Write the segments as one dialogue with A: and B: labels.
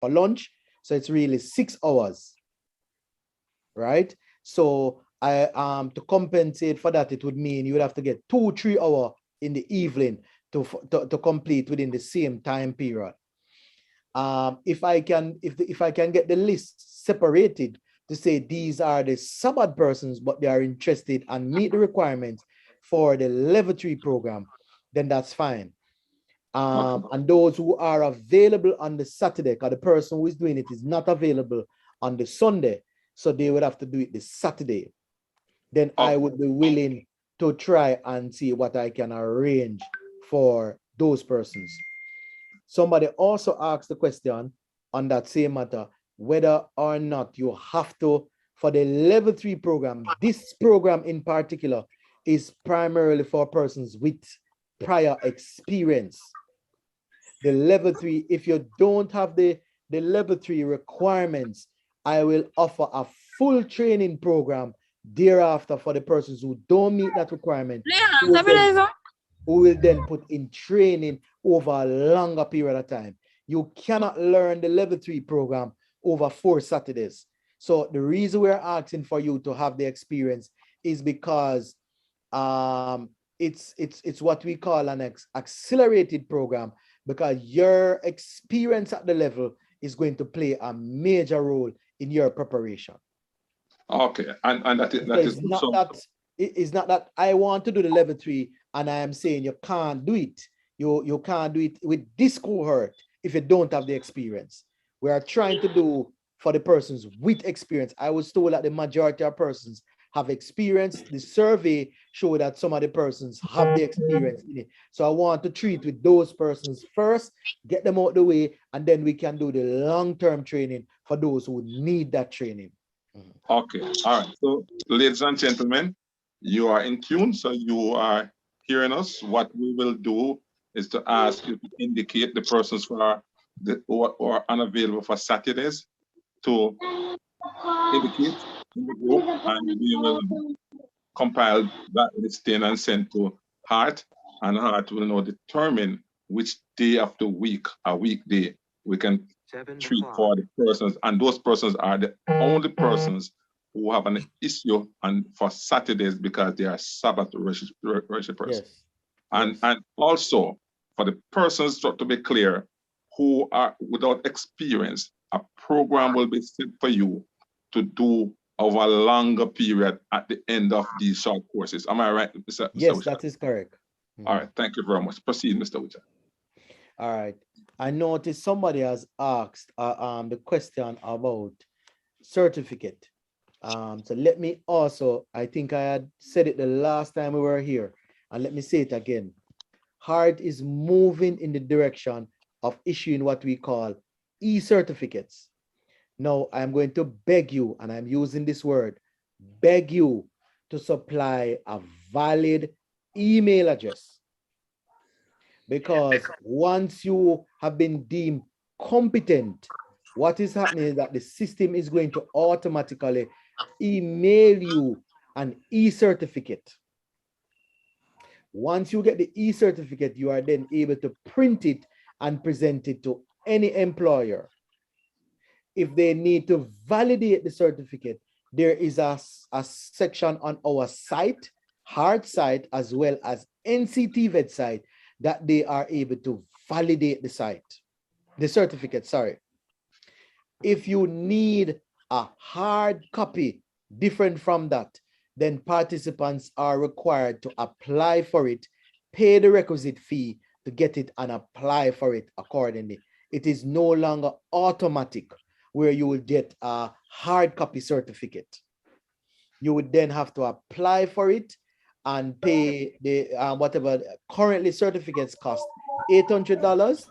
A: for lunch. So it's really 6 hours, right? So to compensate for that, it would mean you would have to get 2-3 hours in the evening to complete within the same time period. If I can get the list separated to say these are the Sabbath persons, but they are interested and meet the requirements for the level 3 program, then that's fine. And those who are available on the Saturday, because the person who is doing it is not available on the Sunday, so they would have to do it the Saturday. Then I would be willing to try and see what I can arrange for those persons. Somebody also asked the question on that same matter, whether or not you have to, for the level 3 program, this program in particular is primarily for persons with prior experience. The level 3, if you don't have the level 3 requirements, I will offer a full training program thereafter for the persons who don't meet that requirement, who will then put in training over a longer period of time. You cannot learn the level 3 program over 4 Saturdays. So the reason we're asking for you to have the experience is because it's what we call an accelerated program, because your experience at the level is going to play a major role in your preparation.
B: Okay, and that is
A: not that it's not that I want to do the level 3 and I am saying you can't do it. You can't do it with this cohort if you don't have the experience. We are trying to do for the persons with experience. I was told that the majority of persons have experience. The survey showed that some of the persons have the experience in it. So I want to treat with those persons first, get them out the way, and then we can do the long-term training for those who need that training.
B: Okay, all right. So, ladies and gentlemen, you are in tune, so you are hearing us. What we will do is to ask you to indicate the persons who are unavailable for Saturdays to indicate in the group, and we will compile that listing and send to Hart, and Hart will now determine which day of the week, a weekday, we can treat for the persons, and those persons are the only persons who have an issue and for Saturdays because they are Sabbath registered persons. And also for the persons, to be clear, who are without experience, a program will be set for you to do over a longer period at the end of these short courses. Am I right, Mr.
A: Yes,
B: Wichat?
A: that is correct.
B: All right, thank you very much. Proceed, Mr. Wichat.
A: All right. I noticed somebody has asked the question about certificate. So let me also, I think I had said it the last time we were here, and let me say it again. HART is moving in the direction of issuing what we call e-certificates. Now, I'm going to beg you, and I'm using this word, beg you to supply a valid email address. Because once you have been deemed competent, what is happening is that the system is going to automatically email you an e-certificate. Once you get the e-certificate, you are then able to print it and present it to any employer. If they need to validate the certificate, there is a section on our site, HART site, as well as NCTVET site, that they are able to validate the certificate, sorry. If you need a hard copy different from that, then participants are required to apply for it, pay the requisite fee to get it, and apply for it accordingly. It is no longer automatic where you will get a hard copy certificate. You would then have to apply for it and pay the whatever. Currently certificates cost $800.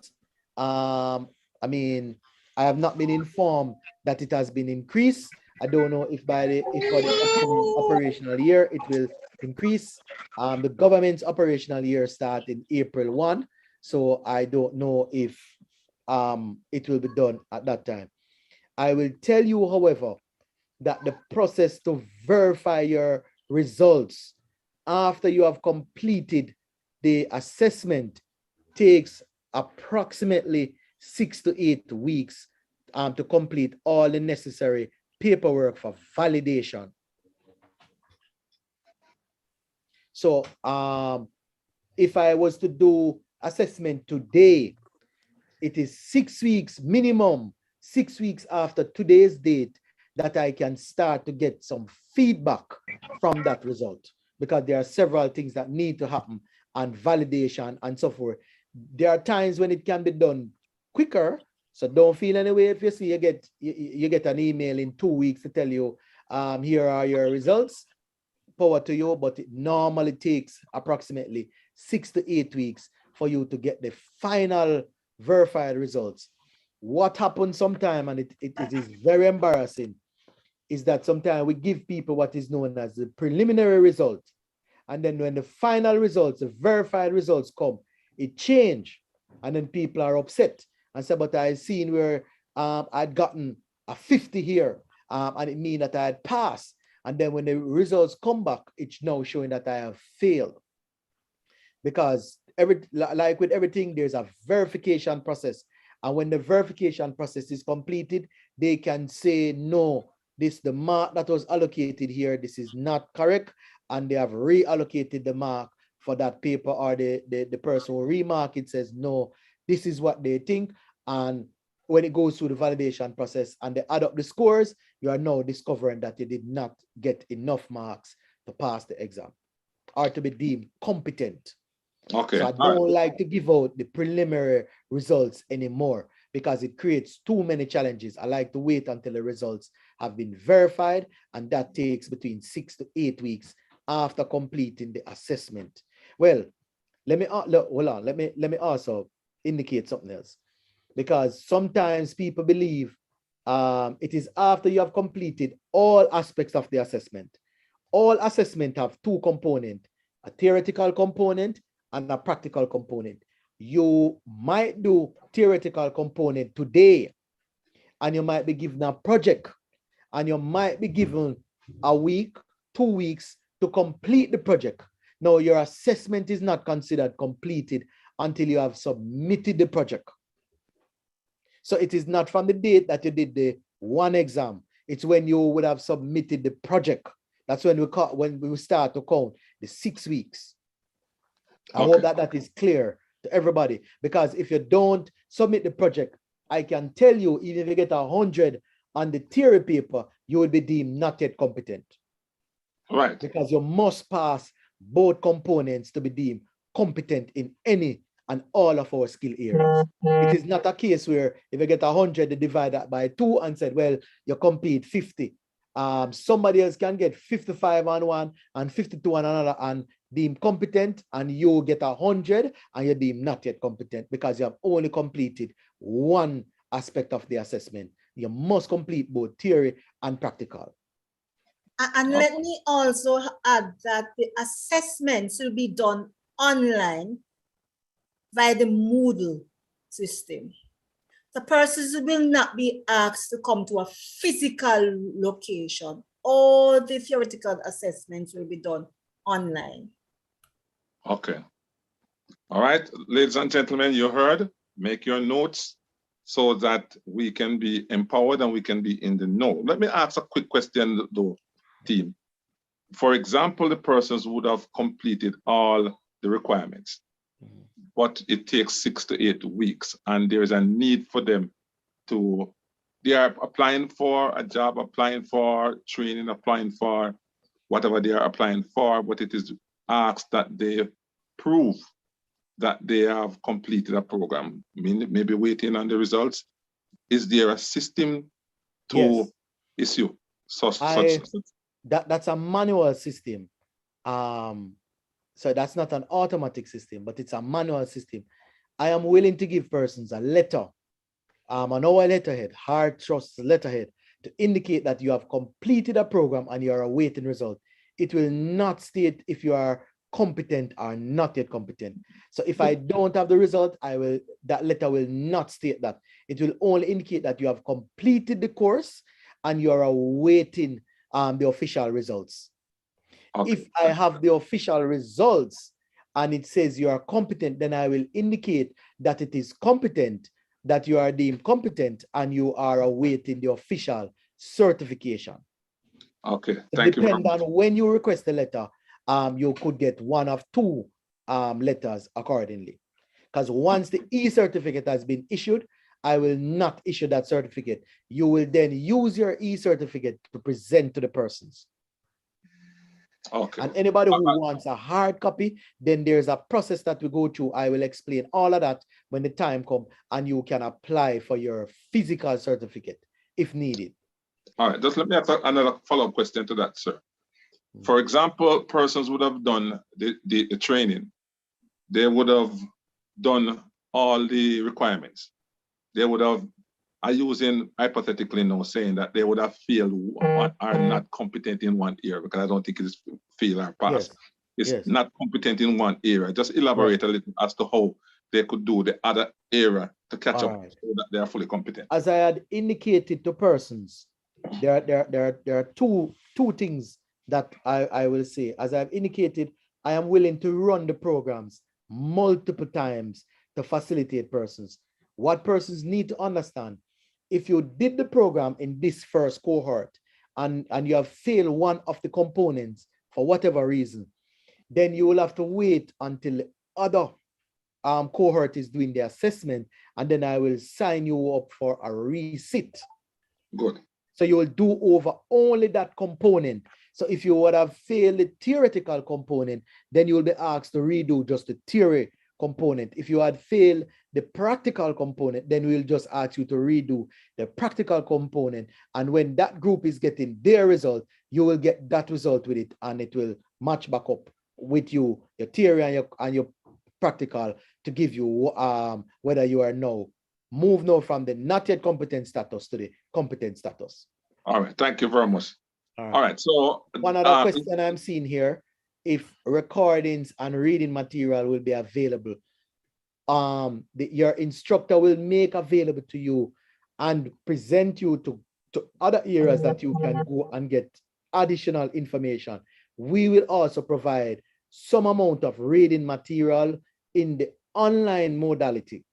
A: I mean, I have not been informed that it has been increased. I don't know if for the upcoming operational year it will increase. The government's operational year starts in April 1, so I don't know if it will be done at that time. I will tell you, however, that the process to verify your results after you have completed the assessment takes approximately 6 to 8 weeks to complete all the necessary paperwork for validation. So if I was to do assessment today, it is 6 weeks minimum, 6 weeks after today's date, that I can start to get some feedback from that result, because there are several things that need to happen and validation and so forth. There are times when it can be done quicker, so don't feel any way if you see you get an email in 2 weeks to tell you here are your results. Power to you, but it normally takes approximately 6 to 8 weeks for you to get the final verified results. What happens sometimes, and it is very embarrassing, is that sometimes we give people what is known as the preliminary result. And then when the final results, the verified results come, it change. And then people are upset and say, but I seen where I'd gotten a 50 here, and it means that I had passed. And then when the results come back, it's now showing that I have failed. Because like with everything, there's a verification process. And when the verification process is completed, they can say, no, the mark that was allocated here, this is not correct. And they have reallocated the mark for that paper, or the person who remark it says, no, this is what they think. And when it goes through the validation process and they add up the scores, you are now discovering that you did not get enough marks to pass the exam or to be deemed competent.
B: Okay.
A: So I don't like to give out the preliminary results anymore, because it creates too many challenges. I like to wait until the results have been verified, and that takes between 6 to 8 weeks after completing the assessment. Well, let me hold on. Let me also indicate something else, because sometimes people believe it is after you have completed all aspects of the assessment. All assessment have two components: a theoretical component and a practical component. You might do theoretical component today, and you might be given a project, and you might be given a week, 2 weeks to complete the project. Now, your assessment is not considered completed until you have submitted the project. So it is not from the date that you did the one exam. It's when you would have submitted the project. That's when we start to count the 6 weeks. I hope that is clear to everybody, because if you don't submit the project, I can tell you, even if you get 100 on the theory paper, you will be deemed not yet competent.
B: Right.
A: Because you must pass both components to be deemed competent in any and all of our skill areas. It is not a case where if you get 100, they divide that by 2 and said, well, you complete 50. Somebody else can get 55 on one and 52 on another and deemed competent, and you get 100 and you're deemed not yet competent, because you have only completed one aspect of the assessment. You must complete both theory and practical.
C: And let me also add that the assessments will be done online via the Moodle system. The persons will not be asked to come to a physical location. All the theoretical assessments will be done online.
B: Okay. All right, ladies and gentlemen, you heard. Make your notes so that we can be empowered and we can be in the know. Let me ask a quick question, though, team. For example, the persons would have completed all the requirements, but it takes 6 to 8 weeks, and there is a need for them to, they are applying for a job, applying for training, applying for whatever they are applying for, but it is asked that they prove that they have completed a program, maybe waiting on the results. Is there a system to issue such?
A: That's a manual system. So that's not an automatic system, but it's a manual system. I am willing to give persons a letter, on our letterhead, hard trust letterhead, to indicate that you have completed a program and you are awaiting result. It will not state if you are competent or not yet competent. So if I don't have the result, that letter will not state that. It will only indicate that you have completed the course and you are awaiting the official results. Okay. If I have the official results and it says you are competent, then I will indicate that it is competent, that you are deemed competent and you are awaiting the official certification.
B: Okay,
A: So
B: thank you very
A: depend
B: much.
A: on when you request the letter, you could get one of two letters accordingly. Because once the e-certificate has been issued, I will not issue that certificate. You will then use your e-certificate to present to the persons.
B: Okay.
A: And anybody who wants a hard copy, then there's a process that we go through. I will explain all of that when the time comes, and you can apply for your physical certificate if needed.
B: All right, just let me ask another follow-up question to that, sir. For example, persons would have done the training. They would have done all the requirements. They would have, I using hypothetically now saying that they would have failed or are not competent in one area, because I don't think it's fail or pass.
A: Yes.
B: It's
A: Yes.
B: not competent in one area. Just elaborate a little as to how they could do the other area to catch up so that they are fully competent.
A: As I had indicated to persons, there are two things that I will say. As I've indicated, I am willing to run the programs multiple times to facilitate persons. What persons need to understand, if you did the program in this first cohort and you have failed one of the components for whatever reason, then you will have to wait until the other cohort is doing the assessment, and then I will sign you up for a resit.
B: Good.
A: So you will do over only that component. So if you would have failed the theoretical component, then you will be asked to redo just the theory component. If you had failed the practical component, then we'll just ask you to redo the practical component. And when that group is getting their result, you will get that result with it, and it will match back up with your theory and your practical to give you whether you are now from the not yet competent status to the competent status.
B: All right, thank you very much. All right, so
A: one other question I'm seeing here, if recordings and reading material will be available, your instructor will make available to you and present you to other areas that you can go and get additional information. We will also provide some amount of reading material in the online modality,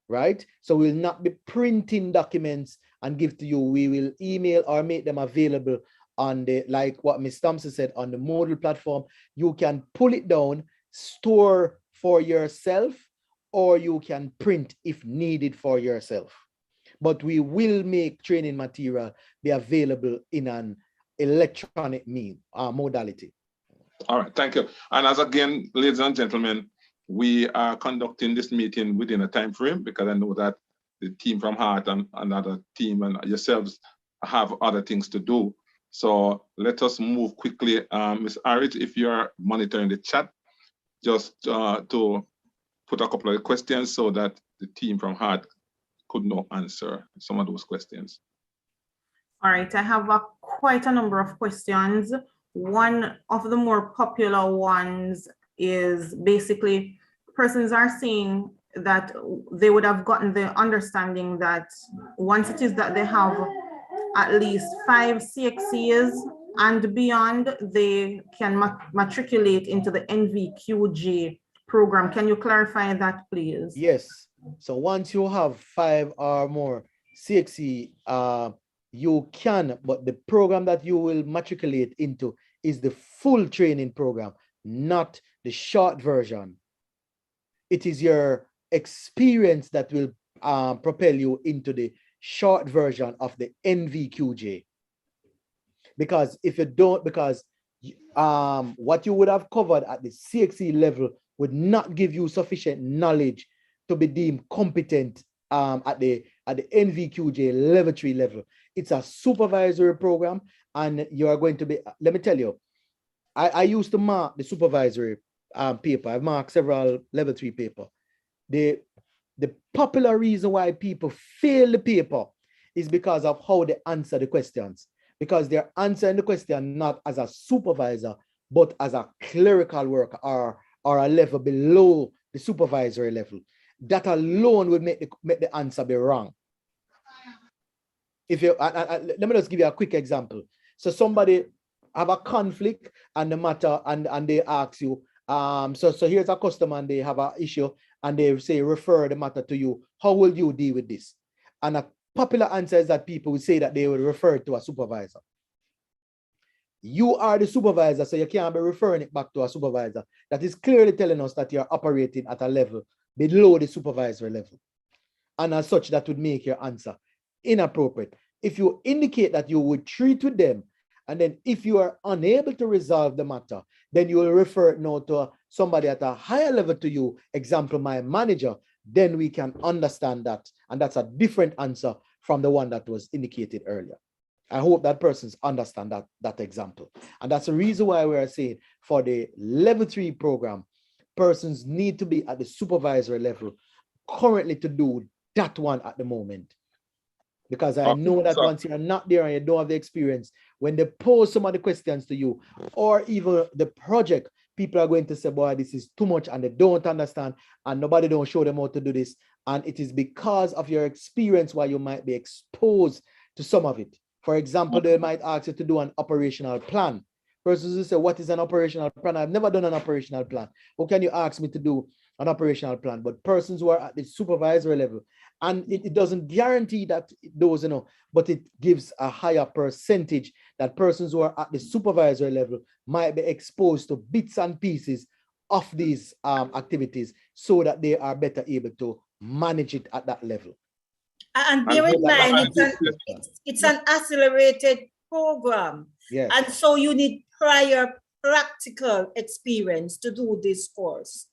A: right? So we'll not be printing documents and give to you. We will email or make them available on the, like what Ms. Thompson said, on the Moodle platform. You can pull it down, store for yourself, or you can print if needed for yourself. But we will make training material be available in an electronic modality.
B: All right, thank you. And as again, ladies and gentlemen, we are conducting this meeting within a time frame, because I know that the team from Heart and another team and yourselves have other things to do. So let us move quickly. Ms. Harris, if you're monitoring the chat, just to put a couple of questions so that the team from Heart could now answer some of those questions.
D: All right, I have quite a number of questions. One of the more popular ones is basically persons are saying that they would have gotten the understanding that once it is that they have at least 5 CXCs and beyond, they can matriculate into the NVQJ program. Can you clarify that, please?
A: Yes. So once you have 5 or more CXC, you can, but the program that you will matriculate into is the full training program, not the short version. It is your experience that will propel you into the short version of the NVQJ. Because if you don't, what you would have covered at the CXC level would not give you sufficient knowledge to be deemed competent at the NVQJ level 3 level. It's a supervisory program, and you are going to be, let me tell you, I used to mark the supervisory paper. I've marked several level 3 paper. The popular reason why people fail the paper is because of how they answer the questions. Because they're answering the question not as a supervisor, but as a clerical worker or a level below the supervisory level. That alone would make the answer be wrong. If you let me just give you a quick example. So somebody have a conflict and the matter, and they ask you, so here's a customer and they have an issue, and they say refer the matter to you, how will you deal with this? And a popular answer is that people will say that they will refer it to a supervisor. You are the supervisor, so you can't be referring it back to a supervisor. That is clearly telling us that you're operating at a level below the supervisory level. And as such, that would make your answer inappropriate. If you indicate that you would treat with them, and then if you are unable to resolve the matter, then you will refer it now to somebody at a higher level to you, example, my manager, then we can understand that. And that's a different answer from the one that was indicated earlier. I hope that persons understand that example. And that's the reason why we are saying for the level 3 program, persons need to be at the supervisory level currently to do that one at the moment. Because I know that once you're not there and you don't have the experience, when they pose some of the questions to you, or even the project, people are going to say, boy, this is too much, and they don't understand, and nobody don't show them how to do this. And it is because of your experience why you might be exposed to some of it. For example, they might ask you to do an operational plan. Persons will say, what is an operational plan? I've never done an operational plan. How can you ask me to do an operational plan? But persons who are at the supervisory level, and it doesn't guarantee that those, but it gives a higher percentage that persons who are at the supervisory level might be exposed to bits and pieces of these activities so that they are better able to manage it at that level.
C: And bear in mind, it's an accelerated program.
A: Yes.
C: And so you need prior practical experience to do this course.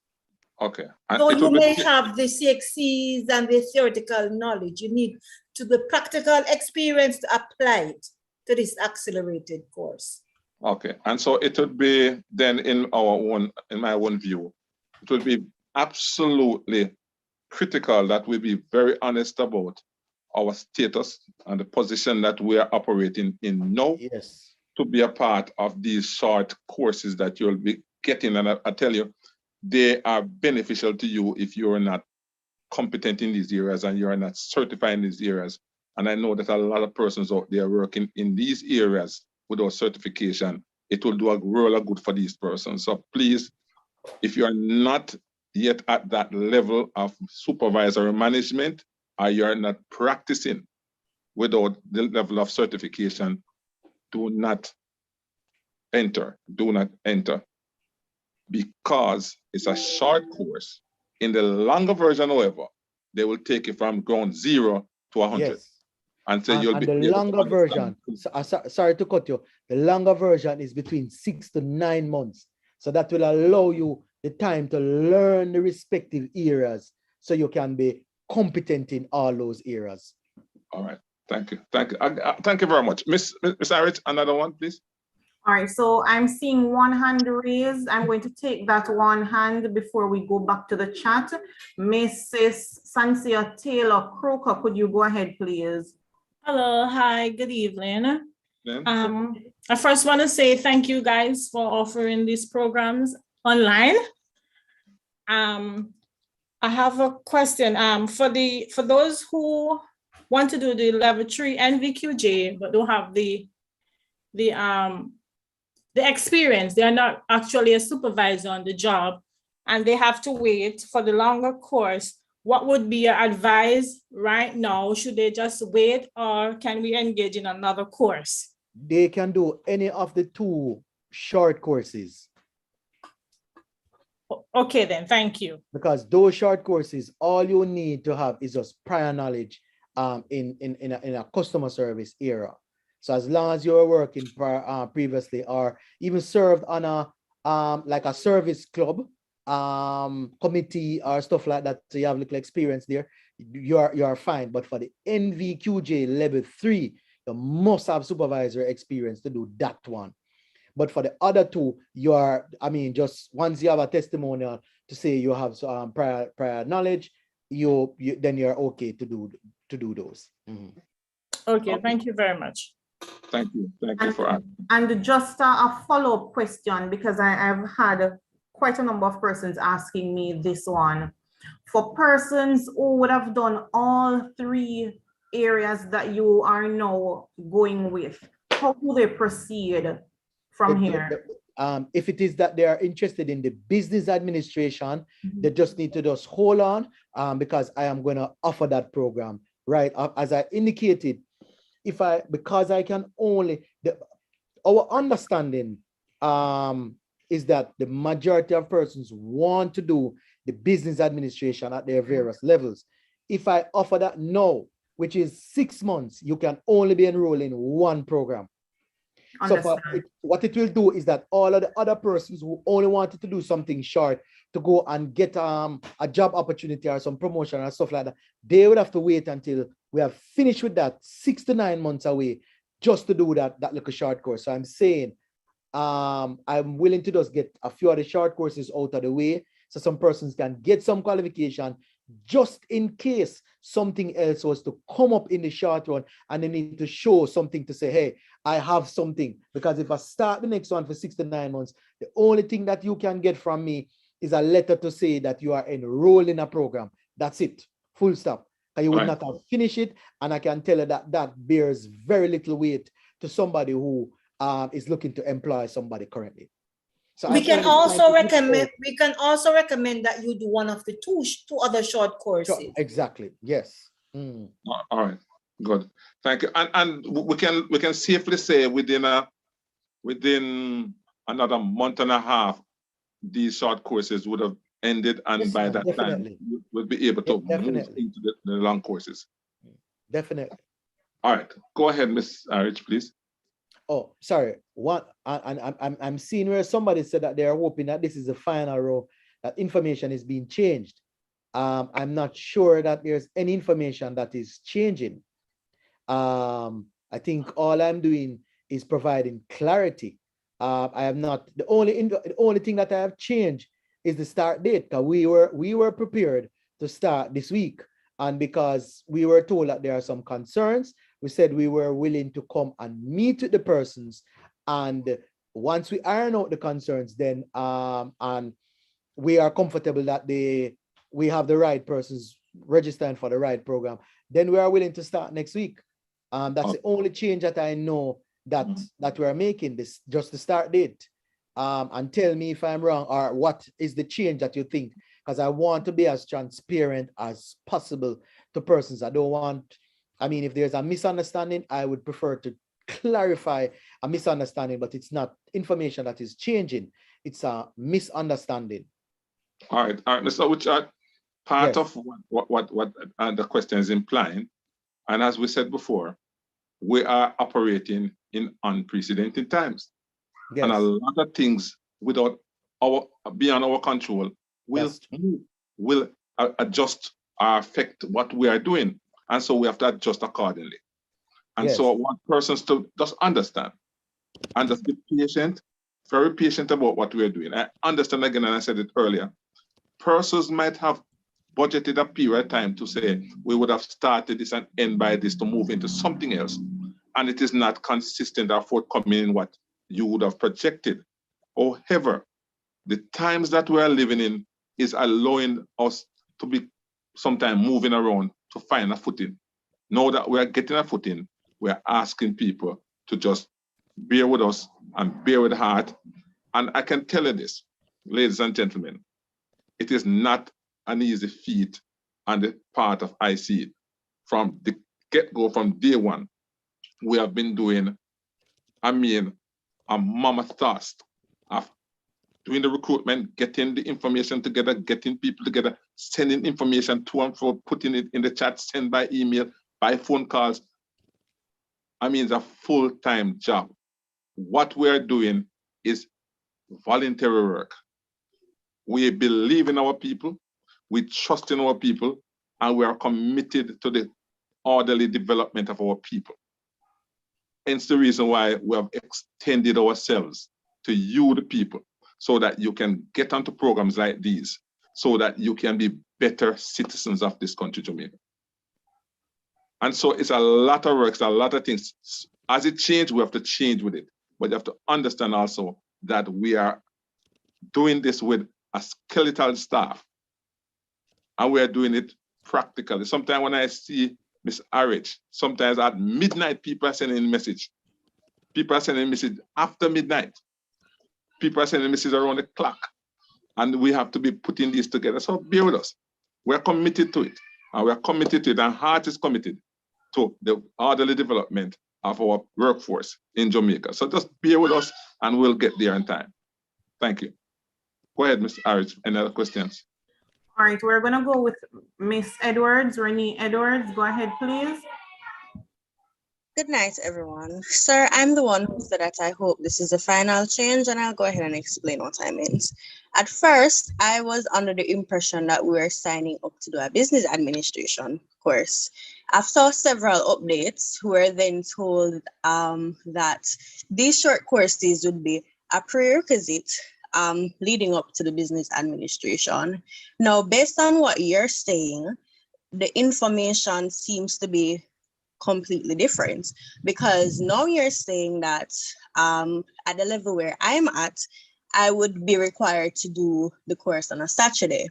B: Okay.
C: So you may have the CXCs and the theoretical knowledge. You need the practical experience to apply it to this accelerated course.
B: Okay. And so it would be then in my own view, it would be absolutely critical that we be very honest about our status and the position that we are operating in now.
A: Yes.
B: To be a part of these short courses that you'll be getting. And I tell you, they are beneficial to you if you're not competent in these areas and you're not certified in these areas. And I know that a lot of persons out there working in these areas without certification, it will do a world of good for these persons. So please, if you're not yet at that level of supervisory management, or you're not practicing without the level of certification, do not enter. Do not enter. Because it's a short course. In the longer version, however, they will take it from ground 0 to 100.
A: Yes.
B: And so you'll be
A: the longer version, sorry to cut you, the longer version is between 6 to 9 months. So that will allow you the time to learn the respective areas so you can be competent in all those areas.
B: All right. Thank you. Thank you. Thank you very much. Miss Harriet, another one, please.
D: All right, so I'm seeing one hand raised. I'm going to take that one hand before we go back to the chat. Mrs. Sansia Taylor Croker, could you go ahead, please?
E: Hello, hi, good evening.
B: Yeah.
E: I first want to say thank you guys for offering these programs online. I have a question for those who want to do the level 3 NVQJ but don't have the experience. They are not actually a supervisor on the job and they have to wait for the longer course. What would be your advice right now? Should they just wait or can we engage in another course?
A: They can do any of the 2 short courses.
E: Okay, then, thank you.
A: Because those short courses, all you need to have is just prior knowledge in a customer service era. So as long as you're working previously or even served on a like a service club committee or stuff like that, so you have little experience there, you're fine. But for the NVQJ level 3, you must have supervisory experience to do that one. But for the other 2, just once you have a testimonial to say you have prior knowledge, then you're okay to do those. Mm-hmm.
E: Okay, thank you very much.
B: Thank you for asking.
D: And just a follow-up question, because I've had quite a number of persons asking me this one. For persons who would have done all 3 areas that you are now going with, how do they proceed from here?
A: If it is that they are interested in the business administration, they just need to just hold on, because I am going to offer that program, right? As I indicated, because I can only, our understanding is that the majority of persons want to do the business administration at their various levels. If I offer that now, which is 6 months, you can only be enrolled in one program. So what it will do is that all of the other persons who only wanted to do something short to go and get a job opportunity or some promotion or stuff like that, they would have to wait until we have finished with that 6 to 9 months away just to do that little short course. So I'm saying I'm willing to just get a few of the short courses out of the way so some persons can get some qualification just in case something else was to come up in the short run and they need to show something to say, hey, I have something. Because if I start the next one for 6 to 9 months, the only thing that you can get from me is a letter to say that you are enrolled in a program. That's it, full stop. And you would not have finished it. And I can tell you that that bears very little weight to somebody who is looking to employ somebody currently. So
C: we can also recommend that you do one of the two other short courses.
A: Sure, exactly. Yes.
B: All right. Good. Thank you. And we can safely say within another month and a half, these short courses would have ended, and
A: yes,
B: by that
A: definitely.
B: time we'll be able to move into the long courses.
A: Definitely.
B: All right. Go ahead, Ms. Rich, please.
A: Oh, sorry. I'm seeing where somebody said that they are hoping that this is the final row, that information is being changed. I'm not sure that there's any information that is changing. I think all I'm doing is providing clarity. I am not the only thing that I have changed is the start date. Because we were prepared to start this week, and because we were told that there are some concerns, we said we were willing to come and meet with the persons, and once we iron out the concerns, then and we are comfortable that we have the right persons registering for the right program, then we are willing to start next week. That's the only change that I know that we are making, this just the start date. And tell me if I'm wrong, or what is the change that you think, because I want to be as transparent as possible to persons. I don't want, I mean, if there's a misunderstanding, I would prefer to clarify a misunderstanding, but it's not information that is changing, it's a misunderstanding.
B: All right, Mr. Uchard, part of what the question is implying, and as we said before, we are operating in unprecedented times. Yes. And a lot of things beyond our control will adjust or affect what we are doing. And so we have to adjust accordingly. And so I want persons to just understand and just be patient, very patient about what we are doing. I understand again, and I said it earlier, persons might have budgeted a period of time to say, we would have started this and end by this to move into something else. And it is not consistent or forthcoming in what you would have projected. However, the times that we are living in is allowing us to be sometimes moving around to find a footing. Now that we are getting a footing, we are asking people to just bear with us and bear with heart. And I can tell you this, ladies and gentlemen, it is not an easy feat on the part of SEEED. From the get-go, from day one, we have been doing, a mammoth task of doing the recruitment, getting the information together, getting people together, sending information to and fro, putting it in the chat, send by email, by phone calls. It's a full-time job. What we are doing is voluntary work. We believe in our people, we trust in our people, and we are committed to the orderly development of our people. Hence the reason why we have extended ourselves to you, the people, so that you can get onto programs like these, so that you can be better citizens of this country, Jamaica. And so it's a lot of work, it's a lot of things. As it changes, we have to change with it. But you have to understand also that we are doing this with a skeletal staff, and we are doing it practically. Sometimes when I see Ms. Arich, sometimes at midnight, people are sending a message. People are sending a message after midnight. people are sending messages around the clock, and we have to be putting these together. So bear with us. We're committed to it, and we're committed to it, and Heart is committed to the orderly development of our workforce in Jamaica. So just bear with us, and we'll get there in time. Thank you. Go ahead, Mr. Harris. Any other questions?
D: All right, we're gonna go with Miss Edwards, Renee Edwards. Go ahead, please.
F: Good night, everyone. Sir, I'm the one who said that I hope this is a final change, and I'll go ahead and explain what I meant. At first, I was under the impression that we were signing up to do a business administration course. After several updates, we were then told that these short courses would be a prerequisite leading up to the business administration. Now, based on what you're saying, the information seems to be completely different, because now you're saying that at the level where I'm at, I would be required to do the course on a Saturday.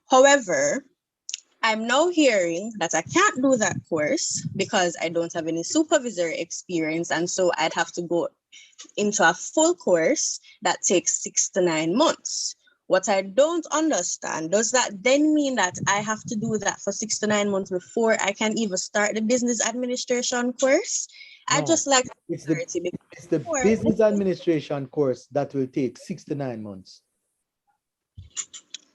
F: However, I'm now hearing that I can't do that course because I don't have any supervisory experience, and so I'd have to go into a full course that takes 6 to 9 months. What I don't understand, does that then mean that I have to do that for 6 to 9 months before I can even start the business administration course?
A: No,
F: I just like
A: it's
F: clarity
A: the
F: before-
A: business administration course that will take 6 to 9 months.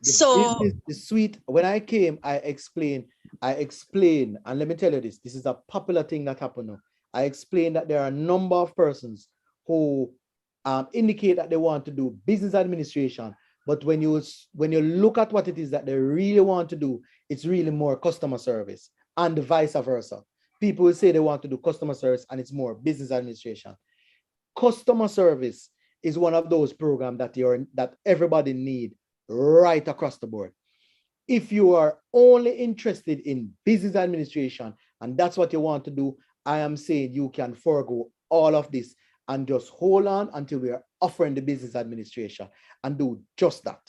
A: The suite, when I came, I explained, and let me tell you this is a popular thing that happened now. I explained that there are a number of persons who indicate that they want to do business administration, but when you look at what it is that they really want to do, it's really more customer service, and vice versa. People will say they want to do customer service and it's more business administration. Customer service is one of those programs that everybody need right across the board. If you are only interested in business administration and that's what you want to do, I am saying you can forego all of this and just hold on until we are offering the business administration and do just that.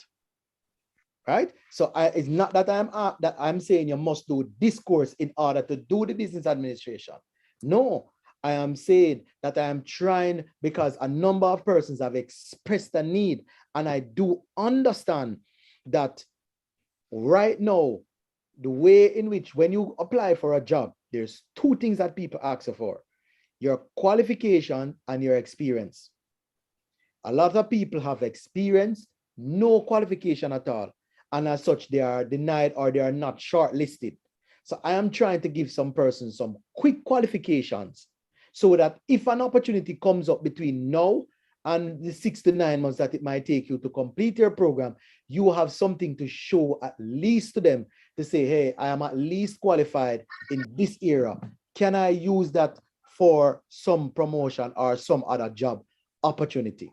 A: Right? So it's not that I'm saying you must do this course in order to do the business administration. No, I am saying that I am trying, because a number of persons have expressed a need, and I do understand that right now, the way in which when you apply for a job, there's 2 things that people ask for: your qualification and your experience. A lot of people have experience, no qualification at all, and as such, they are denied or they are not shortlisted. So I am trying to give some persons some quick qualifications so that if an opportunity comes up between now and the 6 to 9 months that it might take you to complete your program, you have something to show at least to them to say, hey, I am at least qualified in this area. Can I use that for some promotion or some other job opportunity?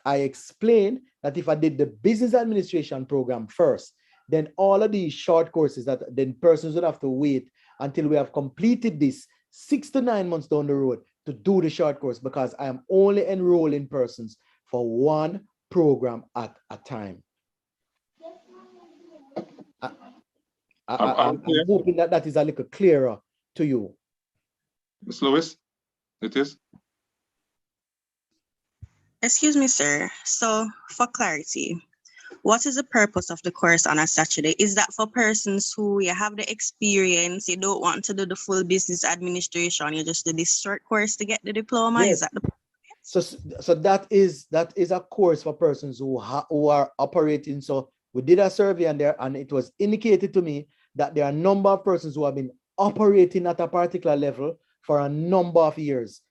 A: I explained that if I did the business administration program first, then all of these short courses that then persons would have to wait until we have completed this 6 to 9 months down the road to do the short course, because I am only enrolling persons for one program at a time. I'm hoping that that is a little clearer to you.
B: Ms. Lewis, it is?
F: Excuse me, sir. So for clarity, what is the purpose of the course on a Saturday? Is that for persons who you have the experience, you don't want to do the full business administration, you just do this short course to get the diploma?
A: Yes.
F: Is that the
A: So that is a course for persons who are operating. So we did a survey and it was indicated to me that there are a number of persons who have been operating at a particular level for a number of years,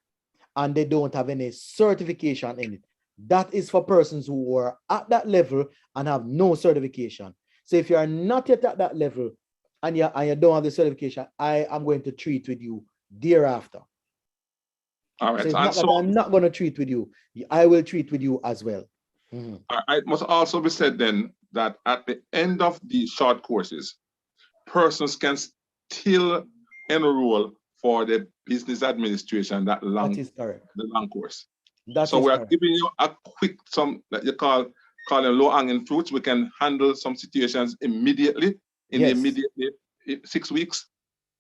A: and they don't have any certification in it. That is for persons who are at that level and have no certification. So if you are not yet at that level and you don't have the certification, I am going to treat with you thereafter.
B: All right.
A: So it's not that I'm not going to treat with you. I will treat with you as well. Mm-hmm.
B: It must also be said then that at the end of these short courses, persons can still enroll for the business administration, that is correct. The long course. So we are giving you a quick, some that you call low-hanging fruits. We can handle some situations immediately in the immediate 6 weeks.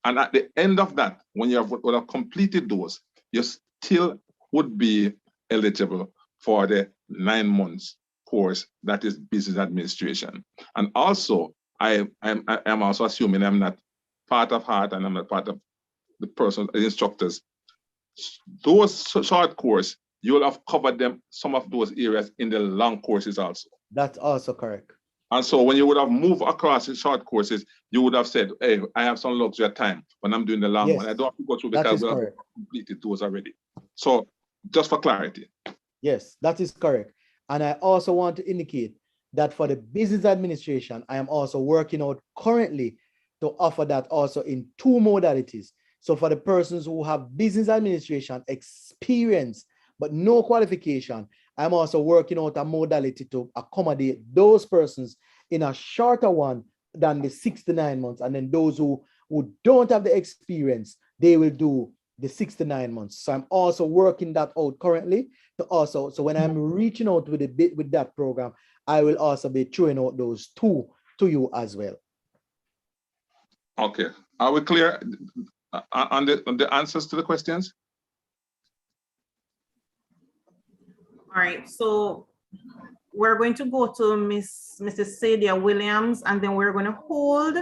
B: And at the end of that, when you have completed those, you still would be eligible for the 9 months course that is business administration. And also, I am also assuming I'm not part of HEART and I'm not part of the person, the instructors. Those short course, you will have covered them, some of those areas in the long courses also.
A: That's also correct.
B: And so when you would have moved across the short courses, you would have said, hey, I have some luxury time when I'm doing the long one. I don't have to go through because we have completed those already. So just for clarity.
A: Yes, that is correct. And I also want to indicate that for the business administration, I am also working out currently to offer that also in 2 modalities. So for the persons who have business administration experience, but no qualification, I'm also working out a modality to accommodate those persons in a shorter one than the 6 to 9 months. And then those who don't have the experience, they will do the 6 to 9 months. So I'm also working that out currently to also, so when I'm reaching out with that program, I will also be throwing out those 2 to you as well.
B: Okay, are we clear on the answers to the questions?
D: All right, so we're going to go to Mrs. Sadia Williams, and then we're going to hold,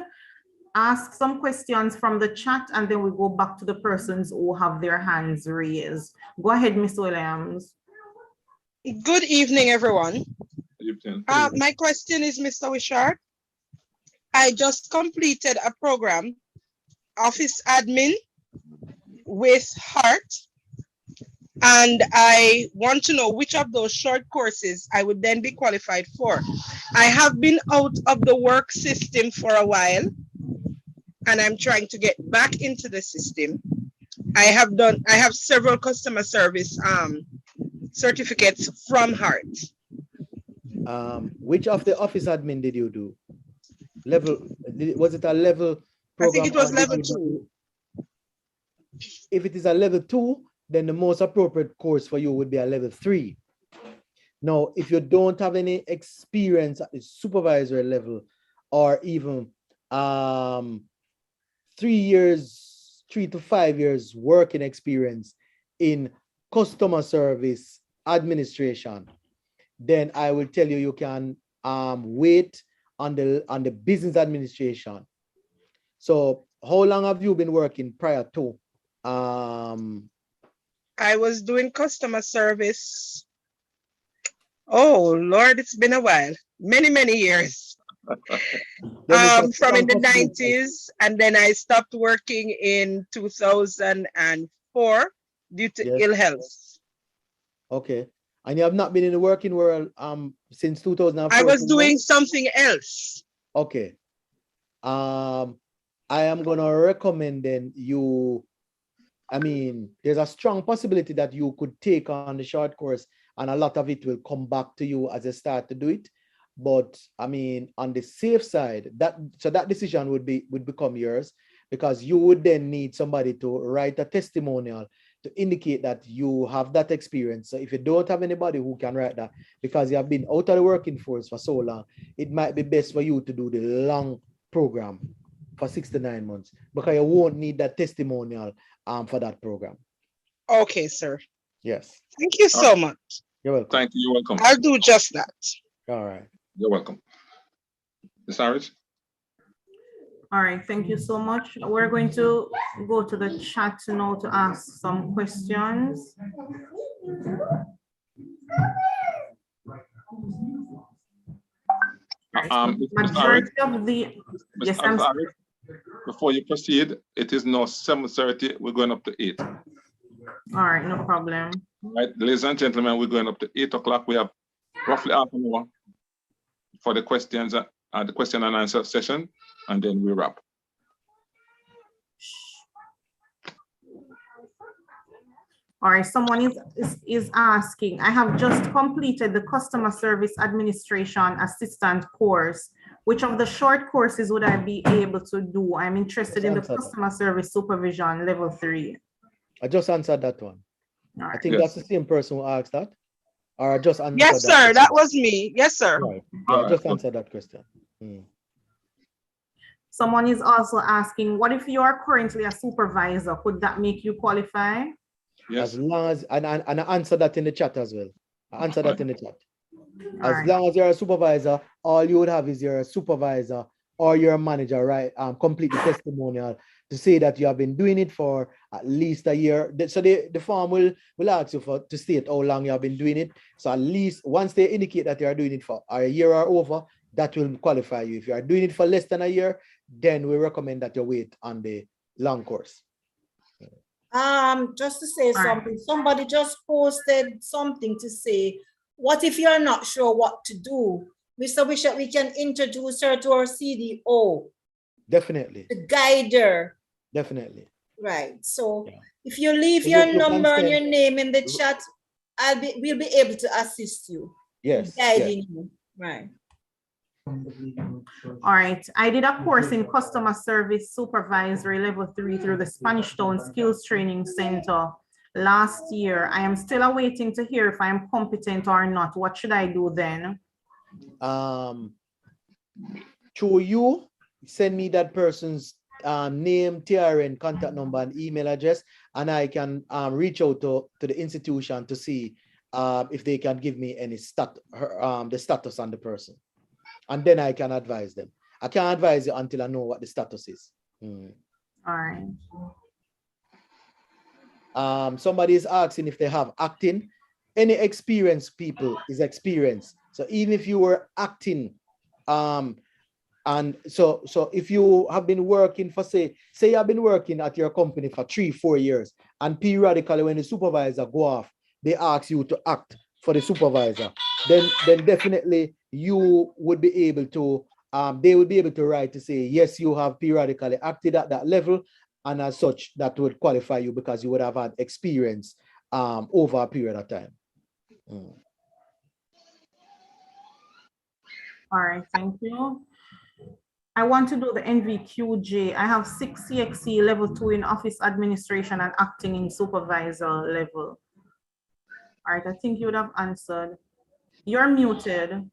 D: ask some questions from the chat, and then we go back to the persons who have their hands raised. Go ahead, Ms. Williams.
G: Good evening, everyone.
B: Good evening.
G: My question is, Mr. Wishart. I just completed a program, Office Admin with HEART, and I want to know which of those short courses I would then be qualified for. I have been out of the work system for a while, and I'm trying to get back into the system. I have several customer service certificates from HEART.
A: Which of the office admin did you do? Was it a level program?
G: I think it was level 2.
A: If it is a level 2, then the most appropriate course for you would be a level 3. Now, if you don't have any experience at the supervisory level, or even 3 to 5 years working experience in customer service administration, then I will tell you, you can wait on the business administration. So how long have you been working prior to?
G: I was doing customer service. Oh Lord, it's been a while. Many years. From in the 90s, and then I stopped working in 2004 due to ill health.
A: Okay. And you have not been in the working world since 2004?
G: I was doing something else.
A: Okay. I am going to recommend then you, there's a strong possibility that you could take on the short course, and a lot of it will come back to you as you start to do it. But on the safe side, that decision would become yours, because you would then need somebody to write a testimonial to indicate that you have that experience. So if you don't have anybody who can write that, because you have been out of the working force for so long, it might be best for you to do the long program for 6 to 9 months, because you won't need that testimonial for that program.
G: Okay, sir.
A: Yes.
G: Thank you so much.
A: You're welcome.
B: Thank you. You're welcome.
G: I'll do just that.
A: All right.
B: You're welcome. Ms. Harris?
D: All right, thank you so much. We're going to go to the chat now to ask some questions. Majority of the, yes, I'm sorry.
B: Before you proceed, it is now 7:30. We're going up to 8.
D: All right, no problem.
B: All right, ladies and gentlemen, we're going up to 8 o'clock. We have roughly half an hour for the questions, the question and answer session, and then we wrap.
D: All right, someone is asking, I have just completed the customer service administration assistant course. Which of the short courses would I be able to do? I'm interested in the customer service supervision level 3.
A: I just answered that one.
D: Right.
A: I think that's the same person who asked that. Or I just answered
G: yes,
A: that
G: sir. That was me. Yes, sir.
A: Right. Yeah, I just answered that question.
D: Someone is also asking, what if you are currently a supervisor? Could that make you qualify?
B: Yes.
A: As long as, and I answered that in the chat as well. Answer that in the chat.
D: All
A: As
D: right.
A: long as you're a supervisor, all you would have is your supervisor or your manager, right? Complete the testimonial to say that you have been doing it for at least a year. So the form will ask you to state how long you have been doing it. So at least once they indicate that you are doing it for a year or over, that will qualify you. If you are doing it for less than a year, then we recommend that you wait on the long course.
C: Just to say
D: right.
C: something, somebody just posted something to say, what if you're not sure what to do? Mr. Bishop, we can introduce her to our CDO,
A: Definitely,
C: the guider.
A: definitely.
C: Right. So
A: Yeah.
C: if you leave
A: So
C: your
A: you can
C: number and
A: send-
C: your name in the chat, we'll be able to assist you,
A: Yes,
C: guiding you. Right.
D: All right, I did a course in customer service supervisory level 3 through the Spanish Town Skills Training Center last year. I am still awaiting to hear if I am competent or not. What should I do then?
A: Through you, send me that person's name, TRN, contact number, and email address, and I can reach out to the institution to see if they can give me any the status on the person, and then I can advise them. I can't advise you until I know what the status is.
D: All right.
A: Somebody is asking if they have acting. Any experienced people is experienced. So even if you were acting, and so if you have been working for say you have been working at your company for 3-4 years, and periodically when the supervisor go off, they ask you to act for the supervisor, then definitely you would be able to they would be able to write to say yes, you have periodically acted at that level, and as such that would qualify you because you would have had experience over a period of time.
D: All right, thank you. I want to do the NVQJ. I have 6 CXC level 2 in office administration and acting in supervisor level. All right, I think you would have answered. You're muted.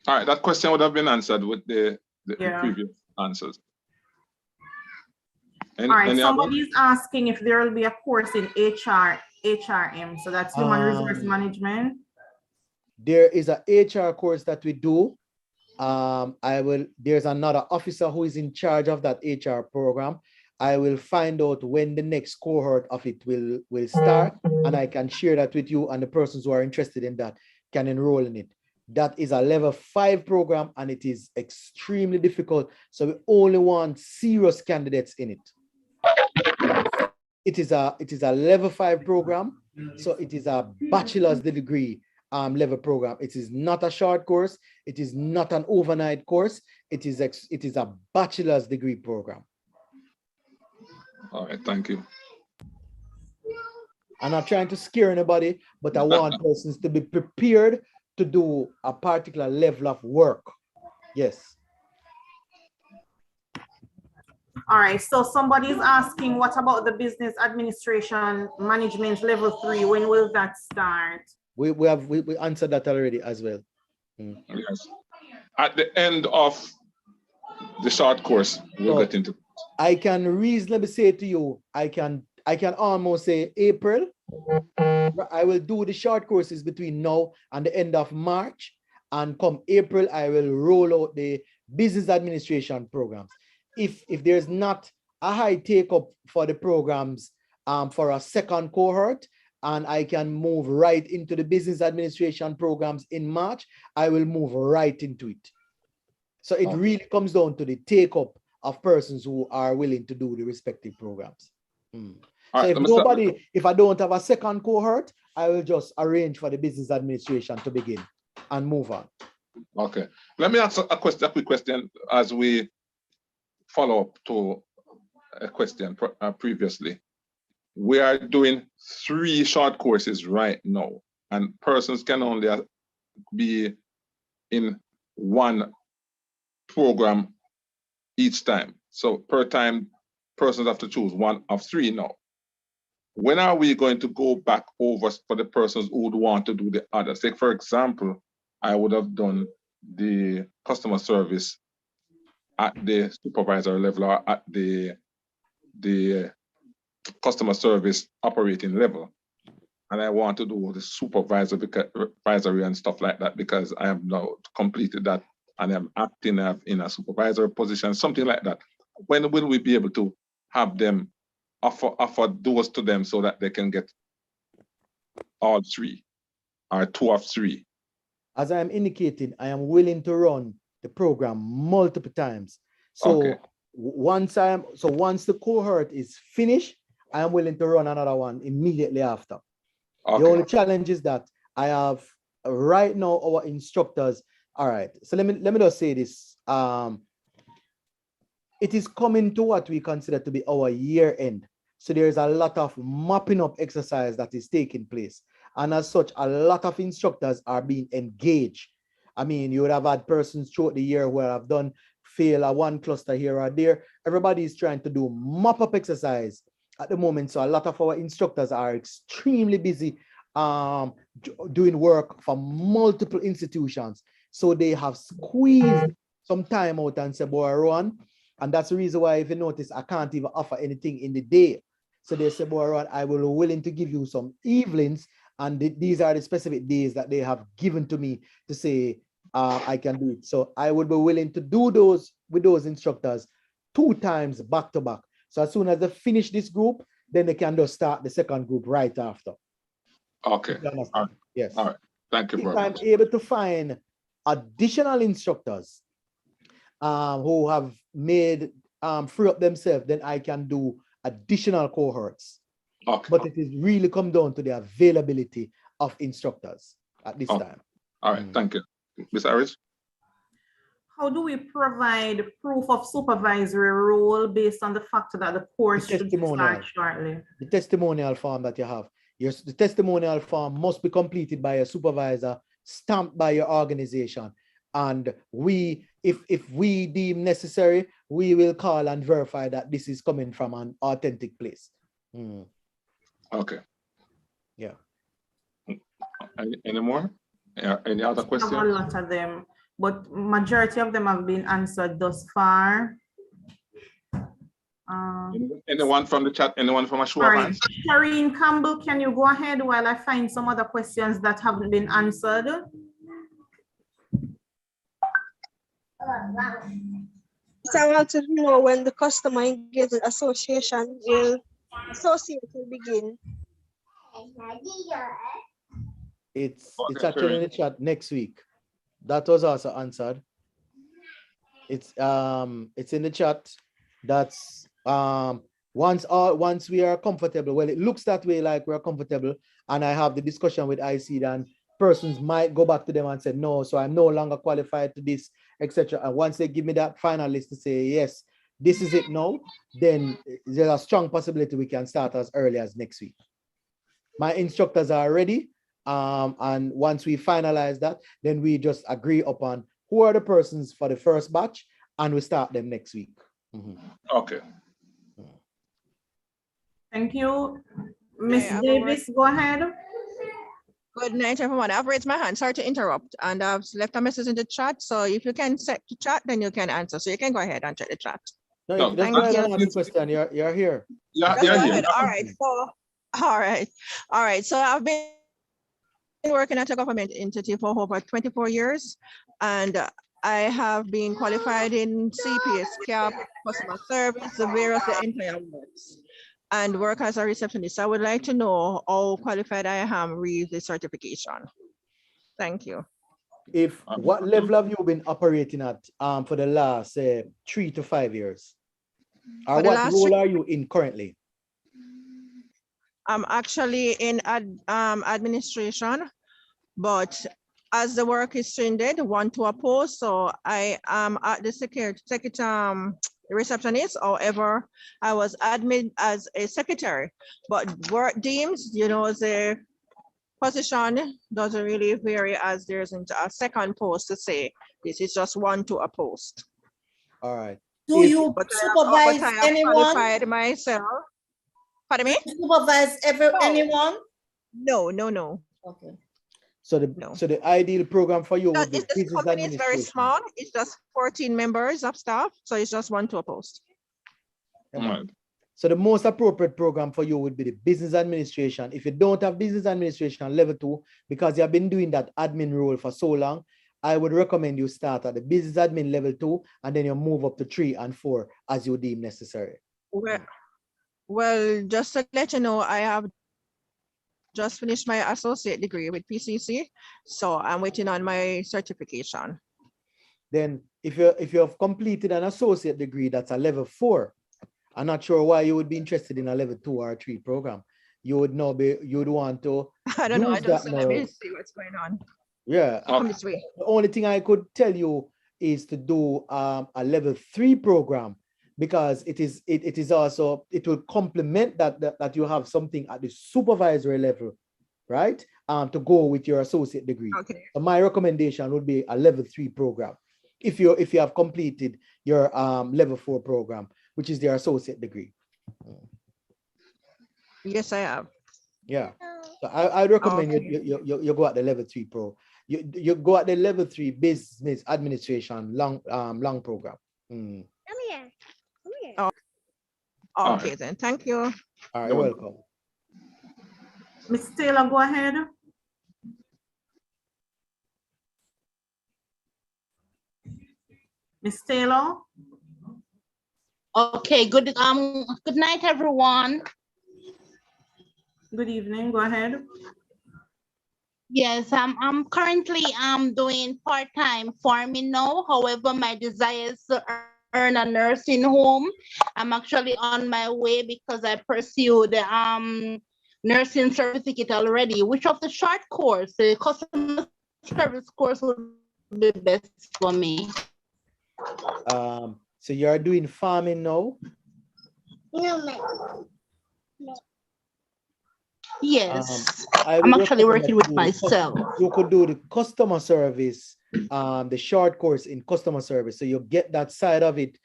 B: All right, that question would have been answered with the
D: Yeah.
B: previous answers.
D: All right,
B: Any
D: somebody is asking if there will be a course in HRM, so that's human resource management.
A: There is a HR course that we do. There's another officer who is in charge of that HR program. I will find out when the next cohort of it will start, and I can share that with you, and the persons who are interested in that can enroll in it. That is a level 5 program, and it is extremely difficult. So we only want serious candidates in it. It is a level 5 program, so it is a bachelor's degree level program. It is not a short course. It is not an overnight course. It is a bachelor's degree program.
B: All right, thank you.
A: I'm not trying to scare anybody, but I want persons to be prepared to do a particular level of work. Yes.
D: All right, so somebody's asking, what about the business administration management level 3? When will that start?
A: We answered that already as well.
B: Yes. At the end of the short course, we'll get into.
A: I can reasonably say to you, I can almost say April. I will do the short courses between now and the end of March, and come April, I will roll out the business administration programs. If there's not a high take up for the programs for a second cohort, and I can move right into the business administration programs in March, I will move right into it. So it really comes down to the take up of persons who are willing to do the respective programs. So if I don't have a second cohort, I will just arrange for the business administration to begin and move on.
B: Okay. Let me ask a quick question as we follow up to a question previously. We are doing 3 short courses right now, and persons can only be in 1 program each time. So per time, persons have to choose 1 of 3 now. When are we going to go back over for the persons who would want to do the other? Say, for example, I would have done the customer service at the supervisor level or at the customer service operating level. and I want to do the supervisory and stuff like that because I have now completed that and I'm acting in a supervisory position, something like that. When will we be able to have them offer those to them so that they can get all 3 or 2 of 3?
A: As I am indicating, I am willing to run the program multiple times. So
B: Okay.
A: once the cohort is finished, I am willing to run another one immediately after.
B: Okay.
A: The only challenge is that I have right now our instructors. All right. So let me just say this. It is coming to what we consider to be our year end. So there's a lot of mapping up exercise that is taking place. And as such, a lot of instructors are being engaged. I mean, you would have had persons throughout the year who have done fail a one cluster here or there. Everybody is trying to do map up exercise at the moment. So a lot of our instructors are extremely busy doing work for multiple institutions. So they have squeezed some time out and said, boy, Rowan. And that's the reason why, if you notice, I can't even offer anything in the day. So they say, boy, Rowan, I will be willing to give you some evenings. And these are the specific days that they have given to me to say I can do it. So I would be willing to do those with those instructors 2 times back to back. So as soon as they finish this group, then they can just start the second group right after.
B: Okay.
A: All right. Yes.
B: All right. Thank you
A: If
B: very
A: I'm
B: much.
A: able to find additional instructors who have made free up themselves, then I can do additional cohorts.
B: Okay.
A: But it is really come down to the availability of instructors at this time.
B: All right. Thank you. Ms. Harris?
D: How do we provide proof of supervisory role based on the fact that the course should start shortly?
A: The testimonial form that you have. The testimonial form must be completed by a supervisor, stamped by your organization. And if we deem necessary, we will call and verify that this is coming from an authentic place.
B: Okay.
A: Yeah.
B: Any more? Any other questions?
D: I have a lot of them, but majority of them have been answered thus far.
B: Anyone from the chat? Anyone from a show of hands?
D: Shireen Campbell, can you go ahead while I find some other questions that haven't been answered?
F: So I want to know when the Customer Engagement Association will begin.
A: It's actually in the chat next week. That was also answered. It's in the chat. That's once we are comfortable. Well, it looks that way, like we're comfortable, and I have the discussion with IC, and persons might go back to them and say no, so I'm no longer qualified to this, etc. And once they give me that final list to say yes, this is it now, then there's a strong possibility we can start as early as next week. My instructors are ready, and once we finalize that, then we just agree upon who are the persons for the first batch, and we start them next week.
B: Okay.
D: Thank you. Ms. Davis, go ahead.
H: Good night, everyone. I've raised my hand. Sorry to interrupt. And I've left a message in the chat. So if you can set the chat, then you can answer. So you can go ahead and check the chat.
A: No, that's why I don't have a question. You're here.
B: Yeah, you're here.
H: All right. So, all right. So I've been working at a government entity for over 24 years. And I have been qualified in CPS, CAP, customer service, the entire works, and work as a receptionist. I would like to know how qualified I am with the certification. Thank you.
A: What level have you been operating at for the last 3 to 5 years? Or what role are you in currently?
H: I'm actually in administration, but as the work is trended, 1 to a post, so I am at the receptionist. However, I was admin as a secretary, but work deems, the position doesn't really vary, as there isn't a second post to say this is just 1 to a post.
A: All right.
C: Do you supervise anyone?
H: Qualified myself. Pardon me?
C: Supervise anyone?
H: No.
C: Okay.
A: So the ideal program for you would be
H: this company is very small. It's just 14 members of staff, so it's just 1 to a post.
B: Right.
A: So the most appropriate program for you would be the business administration. If you don't have business administration level 2, because you have been doing that admin role for so long, I would recommend you start at the business admin level 2, and then you move up to 3 and 4 as you deem necessary.
H: Well, just to let you know, I have just finished my associate degree with PCC, so I'm waiting on my certification.
A: Then if you have completed an associate degree that's a level 4, I'm not sure why you would be interested in a level 2 or 3 program. You would want to
H: I don't know. I
A: use
H: just
A: that
H: let me
A: now.
H: see what's going on.
A: Yeah.
H: Come this way.
A: The only thing I could tell you is to do a level 3 program, because it will complement that you have something at the supervisory level, right? To go with your associate degree.
H: Okay.
A: So my recommendation would be a level 3 program if you have completed your level 4 program, which is their associate degree.
H: Yes, I have.
A: Yeah. So I recommend you go at the level 3 pro. You go at the level 3 business administration long program.
F: Come here. Come here.
H: Oh, okay, then. Thank you.
A: All right, you're welcome.
D: Ms. Taylor, go ahead. Ms. Taylor?
I: Okay, good night, everyone.
D: Good evening, go ahead.
I: Yes, I'm currently doing part-time farming now. However, my desire is to earn a nursing home. I'm actually on my way because I pursued the nursing certificate already. Which of the short course, the customer service course, would be best for me?
A: So you're doing farming now?
I: No. Yes,
A: I'm
I: I'm actually working with myself.
A: You could do the customer service, the short course in customer service. So you get that side of it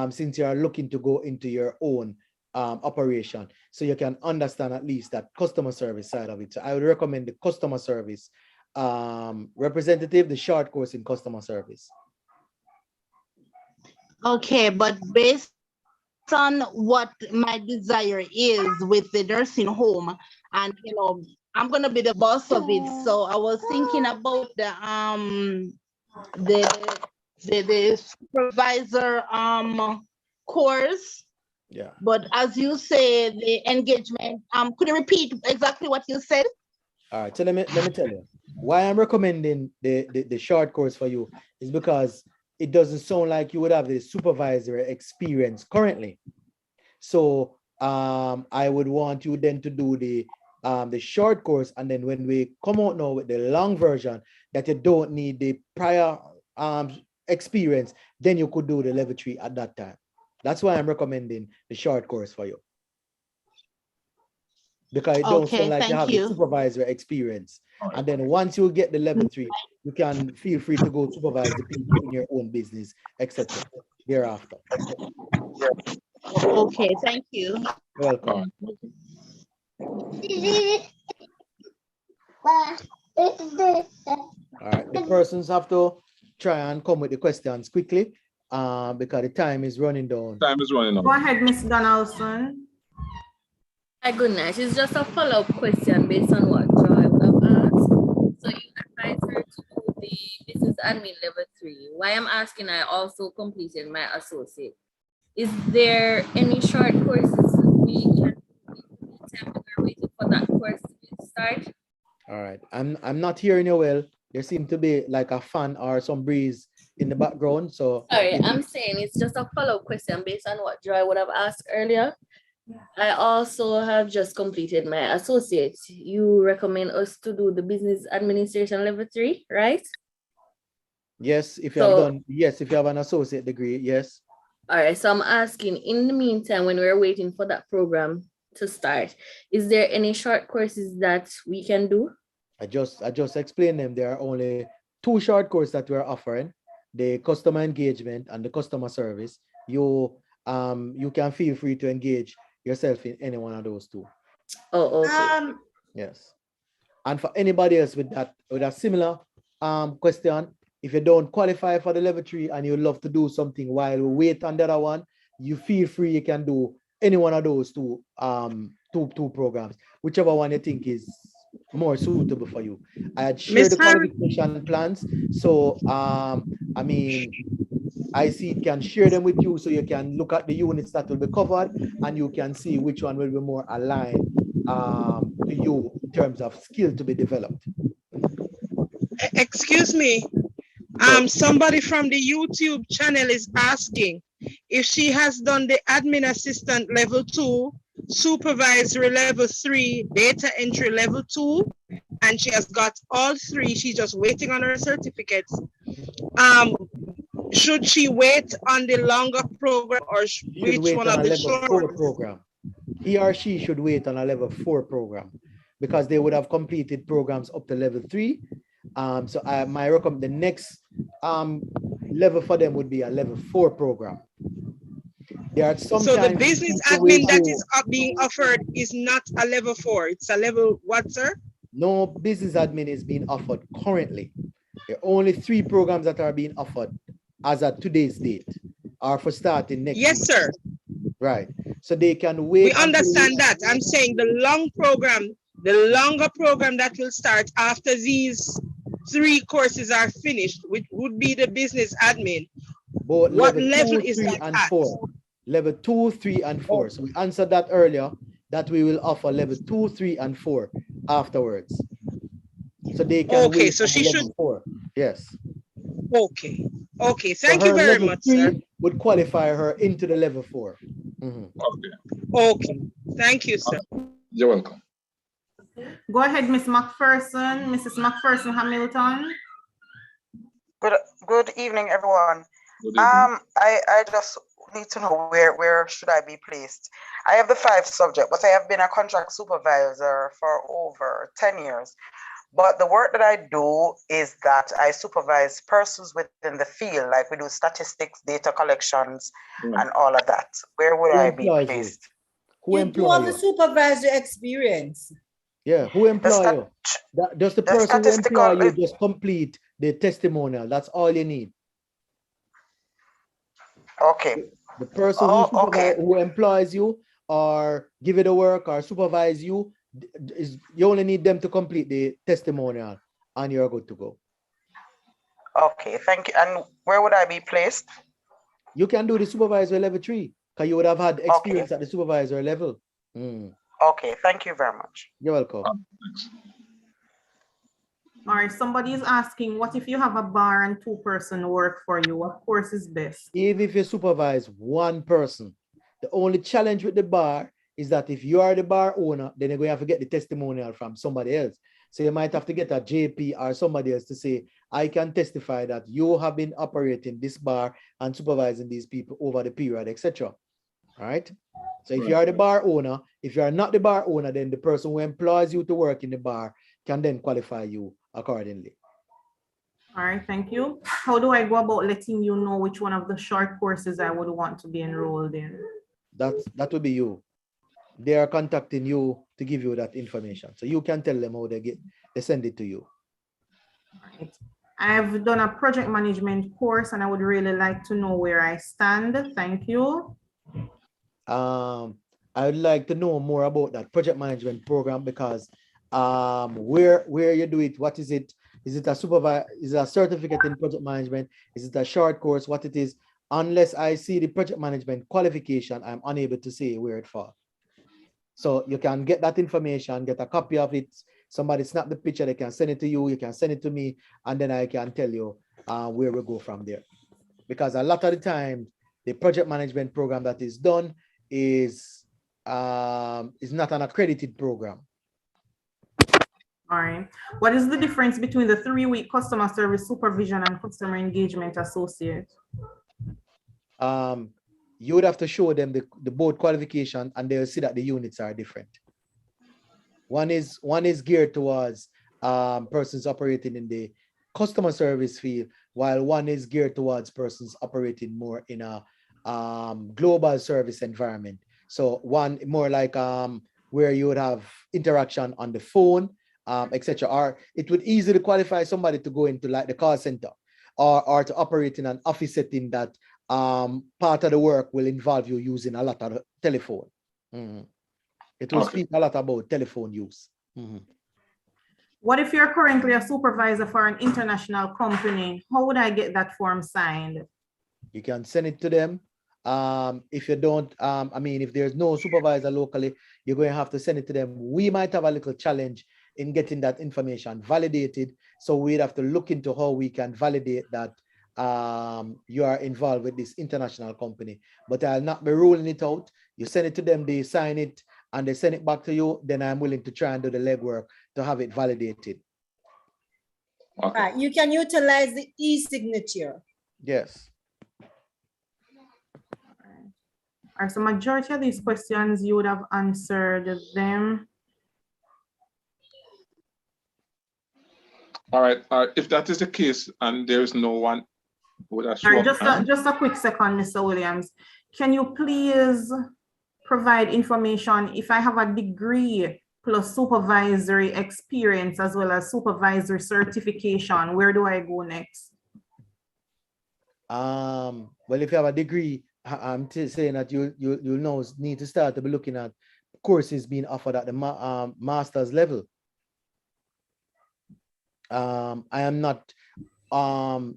A: since you are looking to go into your own operation. So you can understand at least that customer service side of it. So I would recommend the customer service representative, the short course in customer service.
I: Okay, but based on what my desire is with the nursing home, and I'm gonna be the boss of it, so I was thinking about the supervisor course.
A: Yeah.
I: But as you say, the engagement, could you repeat exactly what you said?
A: All right, so let me tell you why I'm recommending the short course for you is because it doesn't sound like you would have the supervisory experience currently. So I would want you then to do the short course, and then when we come out now with the long version that you don't need the prior experience, then you could do the level 3 at that time. That's why I'm recommending the short course for you. Because it don't sound like you have the supervisory experience. And then once you get the level 3, you can feel free to go supervise the people in your own business, etc. thereafter.
I: Okay, thank you.
A: You're welcome. All right, the persons have to try and come with the questions quickly because the time is running down.
B: Time is running out.
D: Go ahead, Ms. Donaldson.
J: My goodness, it's just a follow-up question based on what Joy would have asked. So you advised her to do the business admin level 3. Why I'm asking, I also completed my associate. Is there any short courses we can do time we're waiting for that course to start?
A: All right, I'm not hearing you well. There seems to be like a fan or some breeze in the background. So
J: sorry, I'm saying it's just a follow-up question based on what Joy would have asked earlier. I also have just completed my associate. You recommend us to do the business administration level 3, right?
A: Yes, if you have done, yes, if you have an associate degree, yes.
J: All right, so I'm asking, in the meantime, when we're waiting for that program to start, is there any short courses that we can do?
A: I just explained them. There are only 2 short courses that we're offering: the customer engagement and the customer service. You can feel free to engage yourself in any one of those 2.
J: Oh, okay.
A: Yes. And for anybody else with a similar question, if you don't qualify for the level 3 and you love to do something while we wait on the other one, you feel free, you can do any one of those two programs, whichever one you think is more suitable for you. I had shared the
G: Miss Harris,
A: qualification plans. So I mean, I see it can share them with you so you can look at the units that will be covered and you can see which one will be more aligned to you in terms of skill to be developed.
G: excuse me. Somebody from the YouTube channel is asking if she has done the admin assistant level 2, supervisory level 3, data entry level 2, and she has got all 3. She's just waiting on her certificates. Should she wait on the longer program or which one of the
A: level 4 program? He or she should wait on a level 4 program because they would have completed programs up to level 3. So the next level for them would be a level 4 program. There are
G: so the business admin that is being offered is not a level 4. It's a level what, sir?
A: No business admin is being offered currently. There are only 3 programs that are being offered as at today's date, or for starting next week.
G: Yes, sir.
A: Right. So they can wait.
G: We understand that. I'm saying the long program, the longer program that will start after these 3 courses are finished, which would be the business admin.
A: But
G: what
A: level 2,
G: is
A: 3,
G: that
A: and
G: at?
A: 4? Level 2, 3, and 4. So we answered that earlier, that we will offer level 2, 3, and 4 afterwards. So they can wait
G: so she
A: level
G: should
A: 4. Yes.
G: Okay. Okay. Thank you very much, sir.
A: Would qualify her into the level 4.
G: Okay. Thank you, sir.
B: You're welcome.
D: Go ahead, Miss McPherson, Mrs. McPherson Hamilton.
K: Good evening, everyone.
B: Good evening.
K: I just need to know where should I be placed. I have the 5 subject, but I have been a contract supervisor for over 10 years. But the work that I do is that I supervise persons within the field, like we do statistics, data collections, and all of that. Where would I be placed?
A: Who
C: You do have the supervisor experience.
A: Yeah, who employ you? Does the person who employ you just complete the testimonial? That's all you need.
K: Okay.
A: The person who employs you or give you the work or supervise you, you only need them to complete the testimonial and you're good to go.
K: Okay, thank you. And where would I be placed?
A: You can do the supervisor level 3 because you would have had experience at the supervisor level.
K: Okay, thank you very much.
A: You're welcome.
D: All right, somebody is asking, what if you have a bar and 2-person work for you? What course is best?
A: Even if you supervise 1 person, the only challenge with the bar is that if you are the bar owner, then you're going to have to get the testimonial from somebody else. So you might have to get a JP or somebody else to say, I can testify that you have been operating this bar and supervising these people over the period, etc. All right. So if you are the bar owner, if you are not the bar owner, then the person who employs you to work in the bar can then qualify you accordingly.
D: All right, thank you. How do I go about letting you know which one of the short courses I would want to be enrolled in?
A: That would be you. They are contacting you to give you that information. So you can tell them how they send it to you.
D: Right. I've done a project management course and I would really like to know where I stand. Thank you.
A: I would like to know more about that project management program because where you do it, what is it? Is it a certificate in project management? Is it a short course? What it is? Unless I see the project management qualification, I'm unable to say where it falls. So you can get that information, get a copy of it. Somebody snap the picture, they can send it to you, you can send it to me, and then I can tell you where we go from there. Because a lot of the time, the project management program that is done is not an accredited program.
D: All right. What is the difference between the 3-week customer service supervision and customer engagement associate?
A: You would have to show them the board qualification and they'll see that the units are different. One is geared towards persons operating in the customer service field, while one is geared towards persons operating more in a global service environment. So one more like where you would have interaction on the phone, etc. Or it would easily qualify somebody to go into like the call center or to operate in an office setting that part of the work will involve you using a lot of telephone. It will
B: Okay.
A: speak a lot about telephone use.
D: What if you're currently a supervisor for an international company? How would I get that form signed?
A: You can send it to them. If you don't, I mean, if there's no supervisor locally, you're going to have to send it to them. We might have a little challenge in getting that information validated. So we'd have to look into how we can validate that you are involved with this international company. But I'll not be ruling it out. You send it to them, they sign it, and they send it back to you, then I'm willing to try and do the legwork to have it validated.
B: Okay.
C: Right. You can utilize the e-signature.
A: Yes.
D: All right, so majority of these questions, you would have answered them.
B: All right. If that is the case, and there is no one with a
D: All
B: show
D: right,
B: of hands,
D: just a quick second, Mr. Williams. Can you please provide information if I have a degree plus supervisory experience as well as supervisory certification, where do I go next?
A: Well, if you have a degree, I'm saying that you now need to start to be looking at courses being offered at the master's level. I am not.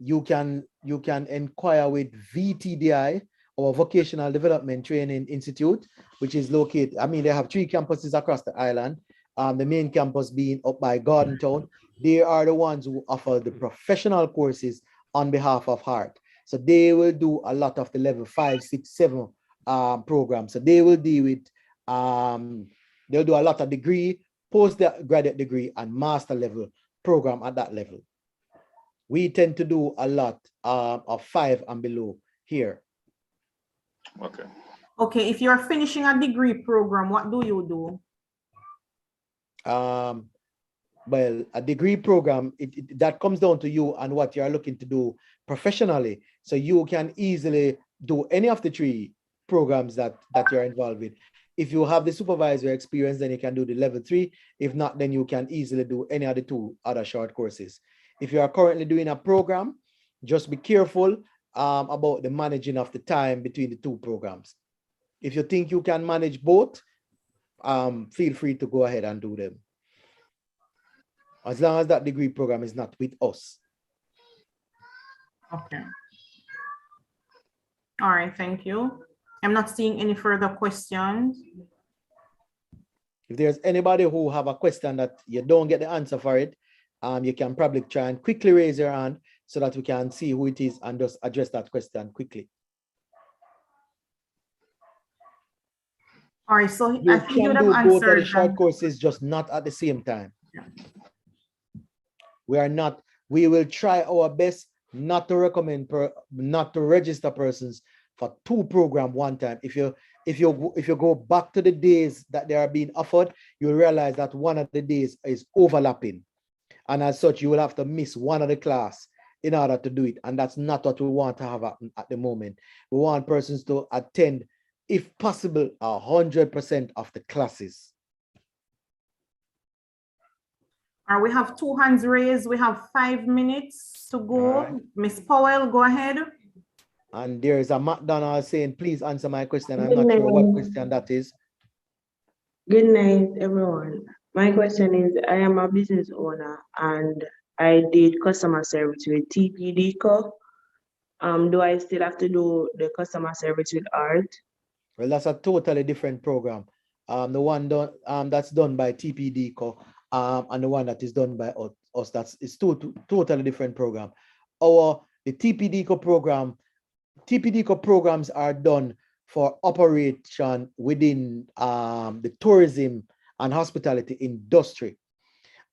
A: You can inquire with VTDI, or Vocational Development Training Institute, which is located. I mean, they have 3 campuses across the island. The main campus being up by Garden Town. They are the ones who offer the professional courses on behalf of HEART. So they will do a lot of the level 5, 6, 7 programs. So they will deal with, they'll do a lot of degree, postgraduate degree, and master level program at that level. We tend to do a lot of 5 and below here.
B: okay.
D: Okay, if you're finishing a degree program, what do you do?
A: Well, a degree program, that comes down to you and what you're looking to do professionally. So you can easily do any of the 3 programs that you're involved with. If you have the supervisor experience, then you can do the level 3. If not, then you can easily do any of the 2 other short courses. If you are currently doing a program, just be careful about the managing of the time between the 2 programs. If you think you can manage both, feel free to go ahead and do them, as long as that degree program is not with us.
D: Okay. All right, thank you. I'm not seeing any further questions.
A: If there's anybody who have a question that you don't get the answer for it, you can probably try and quickly raise your hand so that we can see who it is and just address that question quickly.
D: All right, so
A: You
D: I think you
A: can
D: would
A: do
D: have
A: both of the
D: answered
A: short
D: them.
A: courses, just not at the same time.
D: Yeah.
A: We will try our best not to recommend, not to register persons for 2 programs one time. If you go back to the days that they are being offered, you'll realize that one of the days is overlapping. And as such, you will have to miss one of the class in order to do it. And that's not what we want to have at the moment. We want persons to attend, if possible, 100% of the classes.
D: All right, we have 2 hands raised. We have 5 minutes to go.
A: All right.
D: Miss Powell, go ahead.
A: And there is a McDonald saying, please answer my question. I'm not sure what question that is.
L: Good night, everyone. My question is, I am a business owner and I did customer service with TPD Co. Do I still have to do the customer service with ART?
A: Well, that's a totally different program. The one that's done by TPD Co. And the one that is done by us, it's two totally different program. The TPD Co program, TPD Co programs are done for operation within the tourism and hospitality industry.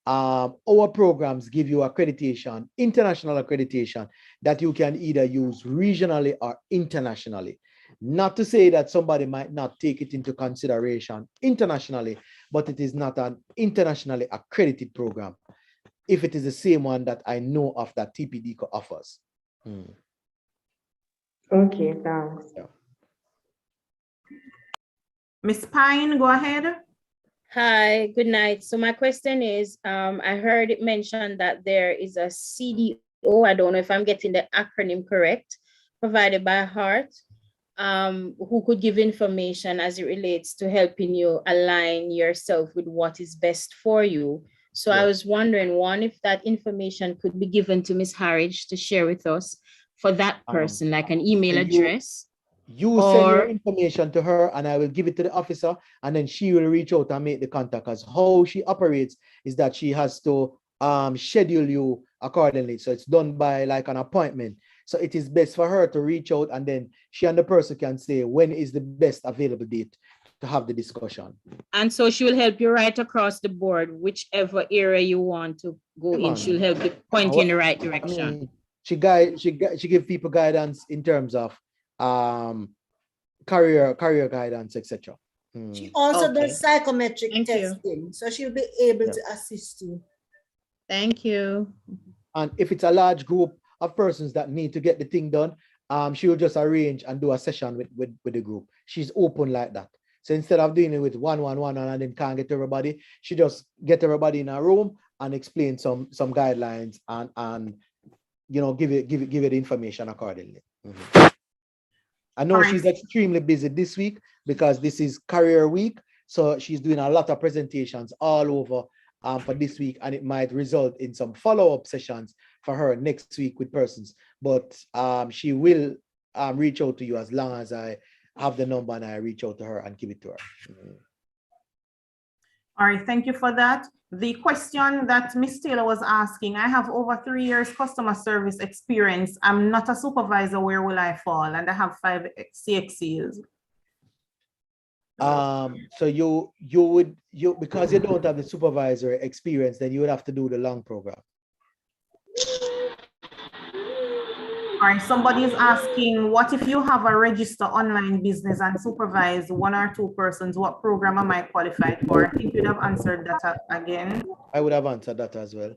A: Our programs give you accreditation, international accreditation, that you can either use regionally or internationally. Not to say that somebody might not take it into consideration internationally, but it is not an internationally accredited program if it is the same one that I know of that TPD offers.
L: Okay, thanks.
A: Yeah.
D: Miss Pine, go ahead.
J: Hi, good night. So my question is, I heard it mentioned that there is a CDO, I don't know if I'm getting the acronym correct, provided by HEART.
E: who could give information as it relates to helping you align yourself with what is best for you. So I was wondering, one, if that information could be given to Ms. Harridge to share with us for that person, like an email address.
A: You send your information to her and I will give it to the officer, and then she will reach out and make the contact. Because how she operates is that she has to schedule you accordingly. So it's done by like an appointment. So it is best for her to reach out, and then she and the person can say when is the best available date to have the discussion.
E: And so she will help you right across the board, whichever area you want to go in. She'll help you point you in the right direction.
A: I mean, she give people guidance in terms of career guidance, etc.
C: She also does psychometric testing, so she'll be able to assist you.
E: Thank you.
A: And if it's a large group of persons that need to get the thing done, she will just arrange and do a session with the group. She's open like that. So instead of doing it with one and then can't get everybody, she just get everybody in a room and explain some guidelines and you know give it information accordingly. I know she's extremely busy this week because this is career week, so she's doing a lot of presentations all over for this week, and it might result in some follow-up sessions for her next week with persons. But she will reach out to you as long as I have the number and I reach out to her and give it to her.
D: All right, thank you for that. The question that Ms. Taylor was asking, I have over 3 years customer service experience. I'm not a supervisor, where will I fall? And I have 5 CXCs.
A: So you would because you don't have the supervisory experience, then you would have to do the long program.
D: All right, somebody is asking, what if you have a register online business and supervise 1 or 2 persons? What program am I qualified for? I think you'd have answered that again.
A: I would have answered that as well.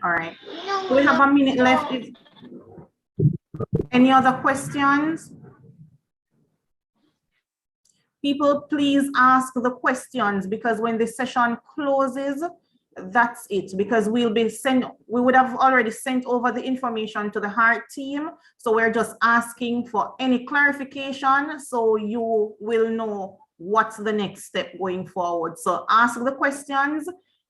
D: All right, we have a minute left. Any other questions? People, please ask the questions, because when the session closes, that's it, because we would have already sent over the information to the HEART team. So we're just asking for any clarification so you will know what's the next step going forward. So ask the questions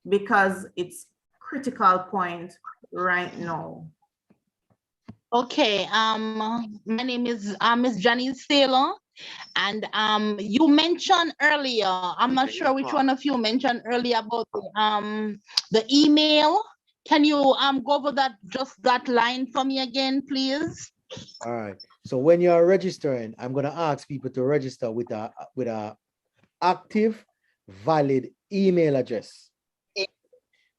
D: because it's critical point right now.
I: Okay, my name is Ms. Janice Taylor. And you mentioned earlier, I'm not sure which one of you mentioned earlier about the email. Can you go over that line for me again, please?
A: All right. So when you are registering, I'm going to ask people to register with a active, valid email address.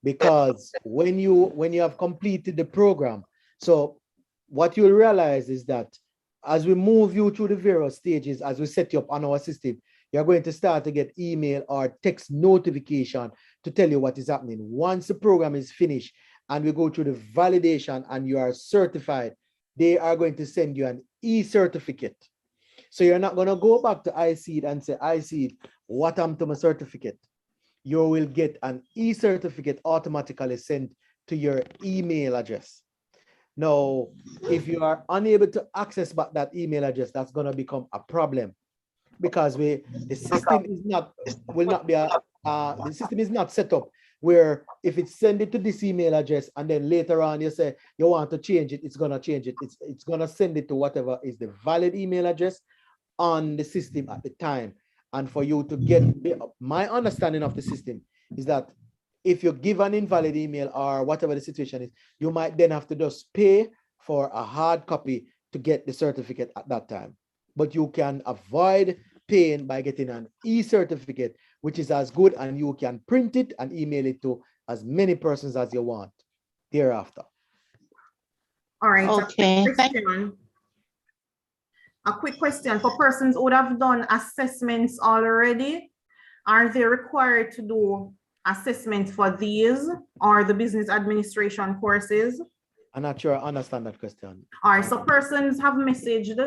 A: Because when you have completed the program, so what you'll realize is that as we move you through the various stages, as we set you up on our system, you're going to start to get email or text notification to tell you what is happening. Once the program is finished and we go through the validation and you are certified, they are going to send you an e-certificate. So you're not going to go back to SEEED and say, SEEED, what happened to my certificate? You will get an e-certificate automatically sent to your email address. Now, if you are unable to access back that email address, that's going to become a problem, because the system is not set up where if it's send it to this email address and then later on you say you want to change it, it's going to change it. It's going to send it to whatever is the valid email address on the system at the time. And for you to get, my understanding of the system is that if you give an invalid email or whatever the situation is, you might then have to just pay for a hard copy to get the certificate at that time. But you can avoid paying by getting an e-certificate, which is as good, and you can print it and email it to as many persons as you want thereafter.
D: All right. Okay. A quick question for persons who would have done assessments already. Are they required to do assessments for these or the business administration courses?
A: I'm not sure I understand that question.
D: All right, so persons have messaged,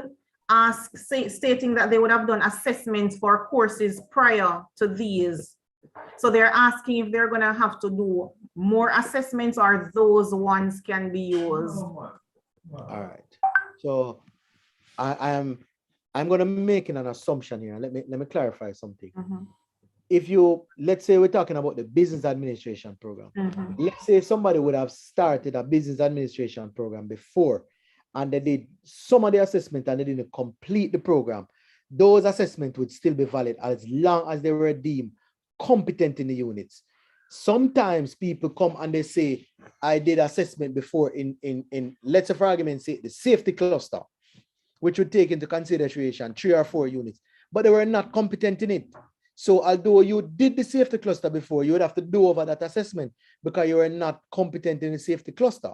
D: stating that they would have done assessments for courses prior to these. So they're asking if they're going to have to do more assessments or those ones can be used.
A: All right, so I am I'm going to make an assumption here. Let me clarify something.
D: Mhm.
A: If you, let's say we're talking about the business administration program.
D: Mhm.
A: Let's say somebody would have started a business administration program before, and they did some of the assessment and they didn't complete the program. Those assessments would still be valid as long as they were deemed competent in the units. Sometimes people come and they say, I did assessment before in let's say for argument's sake, the safety cluster, which would take into consideration 3 or 4 units, but they were not competent in it. So although you did the safety cluster before, you would have to do over that assessment because you were not competent in the safety cluster.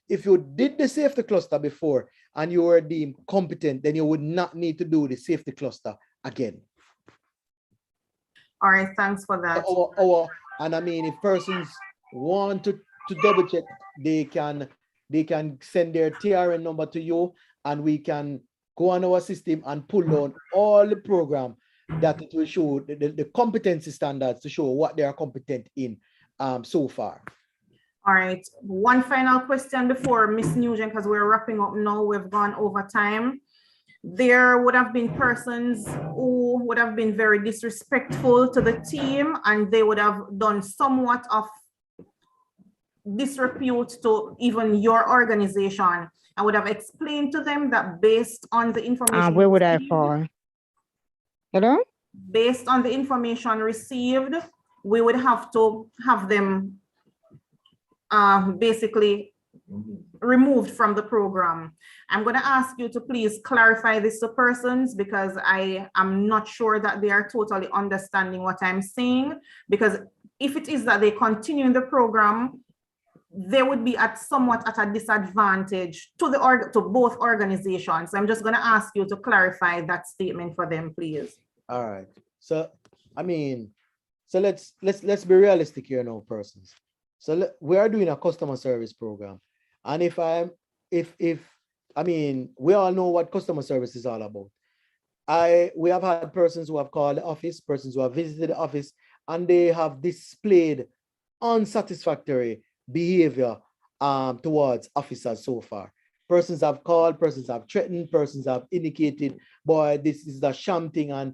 A: If you did the safety cluster before and you were deemed competent, then you would not need to do the safety cluster again.
D: All right, thanks for that.
A: And I mean, if persons want to double check, they can send their TRN number to you, and we can go on our system and pull down all the program that it will show the competency standards to show what they are competent in so far.
D: All right, one final question before Miss Nugent, because we're wrapping up now. We've gone over time. There would have been persons who would have been very disrespectful to the team, and they would have done somewhat of disrepute to even your organization. I would have explained to them that based on the information
M: where would I
D: received,
M: fall? Hello?
D: based on the information received, we would have to have them basically removed from the program. I'm going to ask you to please clarify this to persons, because I am not sure that they are totally understanding what I'm saying. Because if it is that they continue in the program, they would be somewhat at a disadvantage to to both organizations. I'm just going to ask you to clarify that statement for them, please.
A: All right. So I mean, so let's be realistic here now, persons. So we are doing a customer service program, and if I mean, we all know what customer service is all about. We have had persons who have called the office, persons who have visited the office, and they have displayed unsatisfactory behavior towards officers so far. Persons have called, persons have threatened, persons have indicated, boy, this is a sham thing, and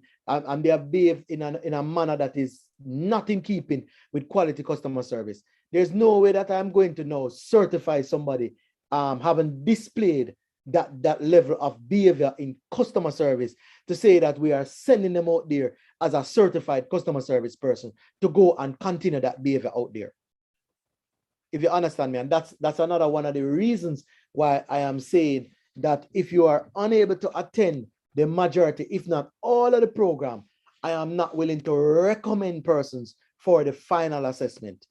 A: they have behaved in a manner that is not in keeping with quality customer service. There's no way that I'm going to now certify somebody having displayed that level of behavior in customer service to say that we are sending them out there as a certified customer service person to go and continue that behavior out there. If you understand me, and that's another one of the reasons why I am saying that if you are unable to attend the majority, if not all of the program, I am not willing to recommend persons for the final assessment,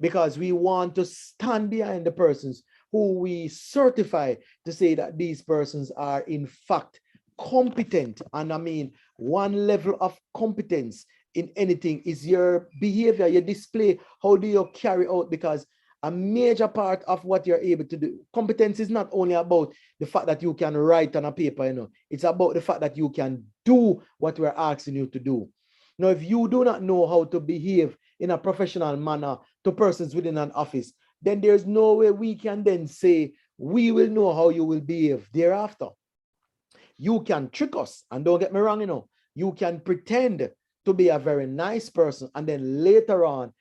A: because we want to stand behind the persons who we certify to say that these persons are in fact competent. And I mean, one level of competence in anything is your behavior, your display. How do you carry out? Because a major part of what you're able to do, competence is not only about the fact that you can write on a paper, you know, it's about the fact that you can do what we're asking you to do. Now, if you do not know how to behave in a professional manner to persons within an office, then there's no way we can then say we will know how you will behave thereafter. You can trick us, and don't get me wrong, you know, you can pretend to be a very nice person, and then later on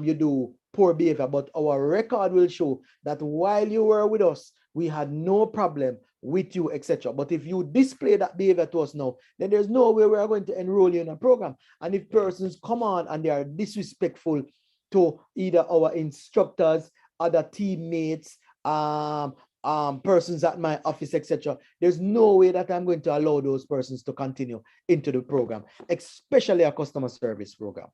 A: you do poor behavior, but our record will show that while you were with us, we had no problem with you, etc. But if you display that behavior to us now, then there's no way we are going to enroll you in a program. And if persons come on and they are disrespectful to either our instructors, other teammates, persons at my office, etc., there's no way that I'm going to allow those persons to continue into the program, especially a customer service program.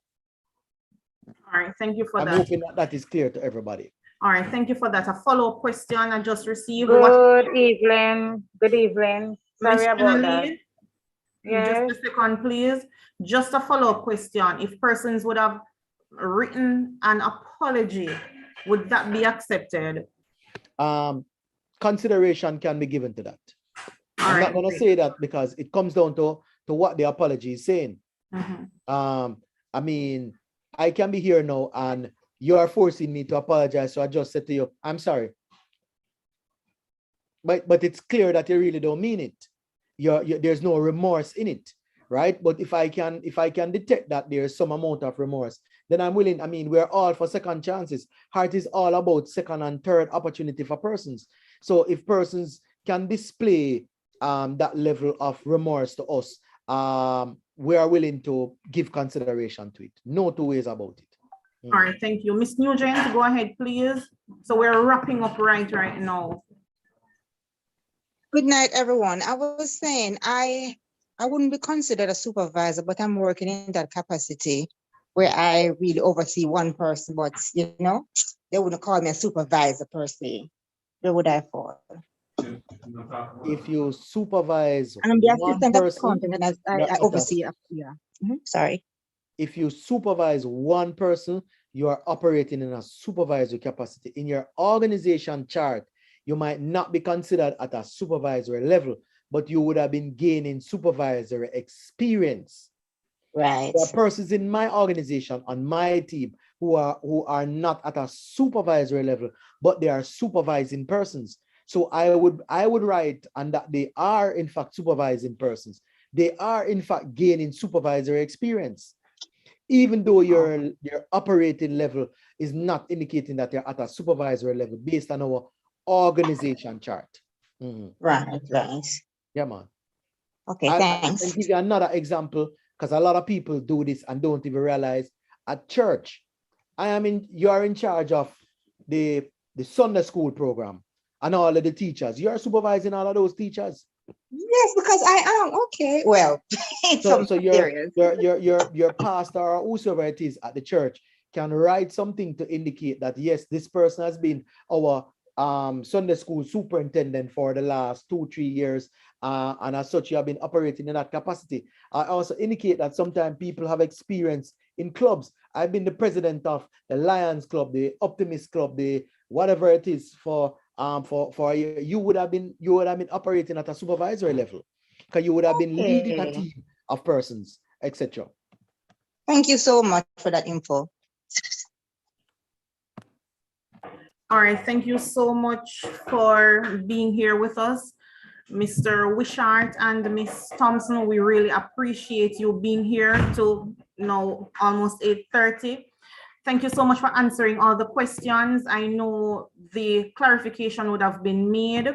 D: All right, thank you for that.
A: I'm hoping that is clear to everybody.
D: All right, thank you for that. A follow-up question I just received.
M: Good evening. Good evening. Sorry about that.
D: Yes. Just a second, please. Just a follow-up question. If persons would have written an apology, would that be accepted?
A: Consideration can be given to that. I'm
D: right,
A: not going to say that because it comes down to what the apology is saying.
D: Mhm.
A: I mean, I can be here now and you are forcing me to apologize. So I just said to you, I'm sorry. But it's clear that you really don't mean it. there's no remorse in it, right? But if I can detect that there's some amount of remorse, then I'm willing. I mean, we're all for second chances. Heart is all about second and third opportunity for persons. So if persons can display that level of remorse to us, we are willing to give consideration to it. No two ways about it.
D: All right, thank you. Ms. Nugent, go ahead, please. So we're wrapping up right now.
M: Good night, everyone. I was saying I wouldn't be considered a supervisor, but I'm working in that capacity where I really oversee one person, but you know, they wouldn't call me a supervisor per se. Where would I fall?
A: If you supervise
M: And I'm the
A: one
M: assistant
A: person,
M: accountant, and I oversee. Yeah. Sorry.
A: If you supervise one person, you are operating in a supervisory capacity. In your organization chart, you might not be considered at a supervisory level, but you would have been gaining supervisory experience.
M: Right.
A: There are persons in my organization, on my team, who are not at a supervisory level, but they are supervising persons. So I would write and that they are in fact supervising persons. They are in fact gaining supervisory experience, even though your operating level is not indicating that they're at a supervisory level based on our organization chart.
M: Right.
A: Yeah, man.
M: Okay,
A: I
M: thanks.
A: can give you another example, because a lot of people do this and don't even realize. At church, you are in charge of the Sunday school program and all of the teachers. You are supervising all of those teachers.
M: Yes, because I am. Okay. Well,
A: so your pastor or whosoever it is at the church can write something to indicate that yes, this person has been our Sunday school superintendent for the last 2-3 years, and as such you have been operating in that capacity. I also indicate that sometimes people have experience in clubs. I've been the president of the Lions Club, the Optimist Club, the whatever it is for you would have been operating at a supervisory level, because you would have been leading a team of persons, etc.
M: Thank you so much for that info.
D: All right, thank you so much for being here with us, Mr. Wishart and Miss Thompson. We really appreciate you being here to almost 8:30. Thank you so much for answering all the questions. I know the clarification would have been made.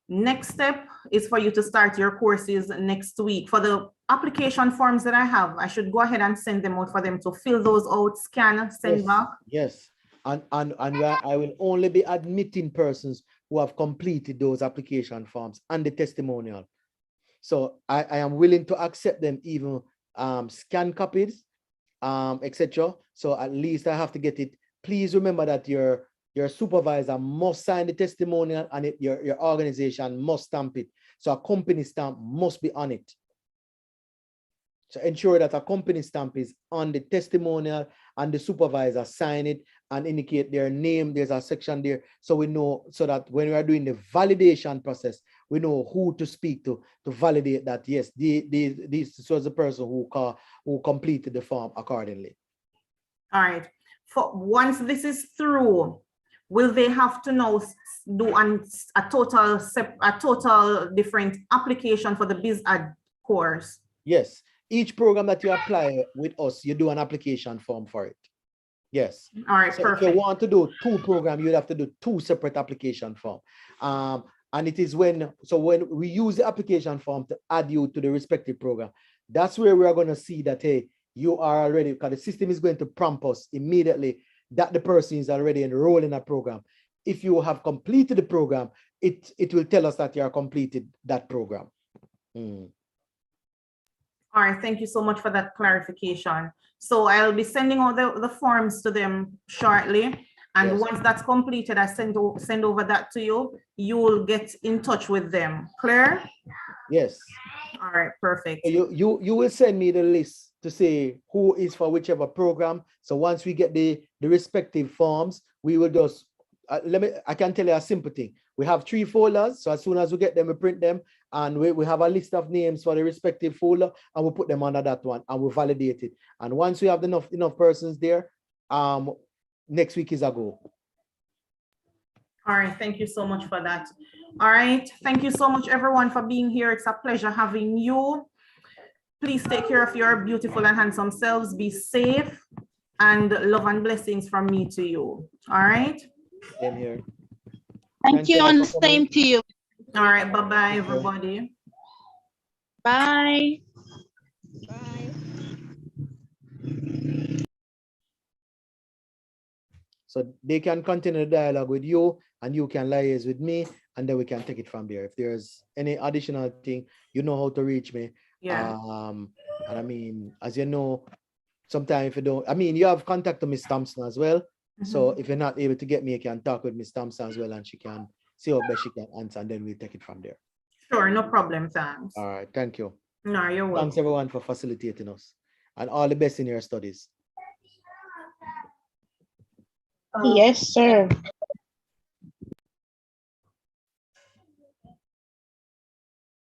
D: Next step is for you to start your courses next week. For the application forms that I have, I should go ahead and send them out for them to fill those out, scan, send back.
A: Yes. And I will only be admitting persons who have completed those application forms and the testimonial. So I am willing to accept them, even scan copies, etc. So at least I have to get it. Please remember that your supervisor must sign the testimonial, and your organization must stamp it. So a company stamp must be on it. So ensure that a company stamp is on the testimonial and the supervisor sign it and indicate their name. There's a section there, so we know, so that when we are doing the validation process, we know who to speak to validate that yes, this was the person who completed the form accordingly.
D: All right. Once this is through, will they have to now do a total different application for the BizAd course?
A: Yes. Each program that you apply with us, you do an application form for it. Yes.
D: All right,
A: so
D: perfect.
A: If you want to do 2 programs, you'd have to do 2 separate application forms. And it is when we use the application form to add you to the respective program, that's where we are going to see that, hey, you are already, because the system is going to prompt us immediately that the person is already enrolled in a program. If you have completed the program, it will tell us that you are completed that program.
D: All right, thank you so much for that clarification. So I'll be sending all the forms to them shortly. And yes, once that's completed, I send over that to you. You will get in touch with them. Clear?
A: Yes.
D: All right, perfect.
A: You will send me the list to say who is for whichever program. So once we get the respective forms, we will just, I can tell you a simple thing. We have 3 folders. So as soon as we get them, we print them. And we have a list of names for the respective folder, and we'll put them under that one, and we'll validate it. And once we have enough persons there, next week is a go.
D: All right, thank you so much for that. All right, thank you so much everyone for being here. It's a pleasure having you. Please take care of your beautiful and handsome selves. Be safe, and love and blessings from me to you. All right.
A: Same here.
I: Thank you, and the same to you.
D: All right, bye-bye, everybody.
I: Bye.
A: So they can continue the dialogue with you and you can liaise with me, and then we can take it from there. If there's any additional thing, you know how to reach me.
D: Yeah.
A: And I mean, as you know, sometimes if you don't, I mean, you have contact to Miss Thompson as well. So if you're not able to get me, you can talk with Miss Thompson as well, and she can see how best she can answer, and then we'll take it from there.
D: Sure, no problem, thanks.
A: All right, thank you.
D: No, you're welcome.
A: Thanks everyone for facilitating us, and all the best in your studies.
I: Yes, sir.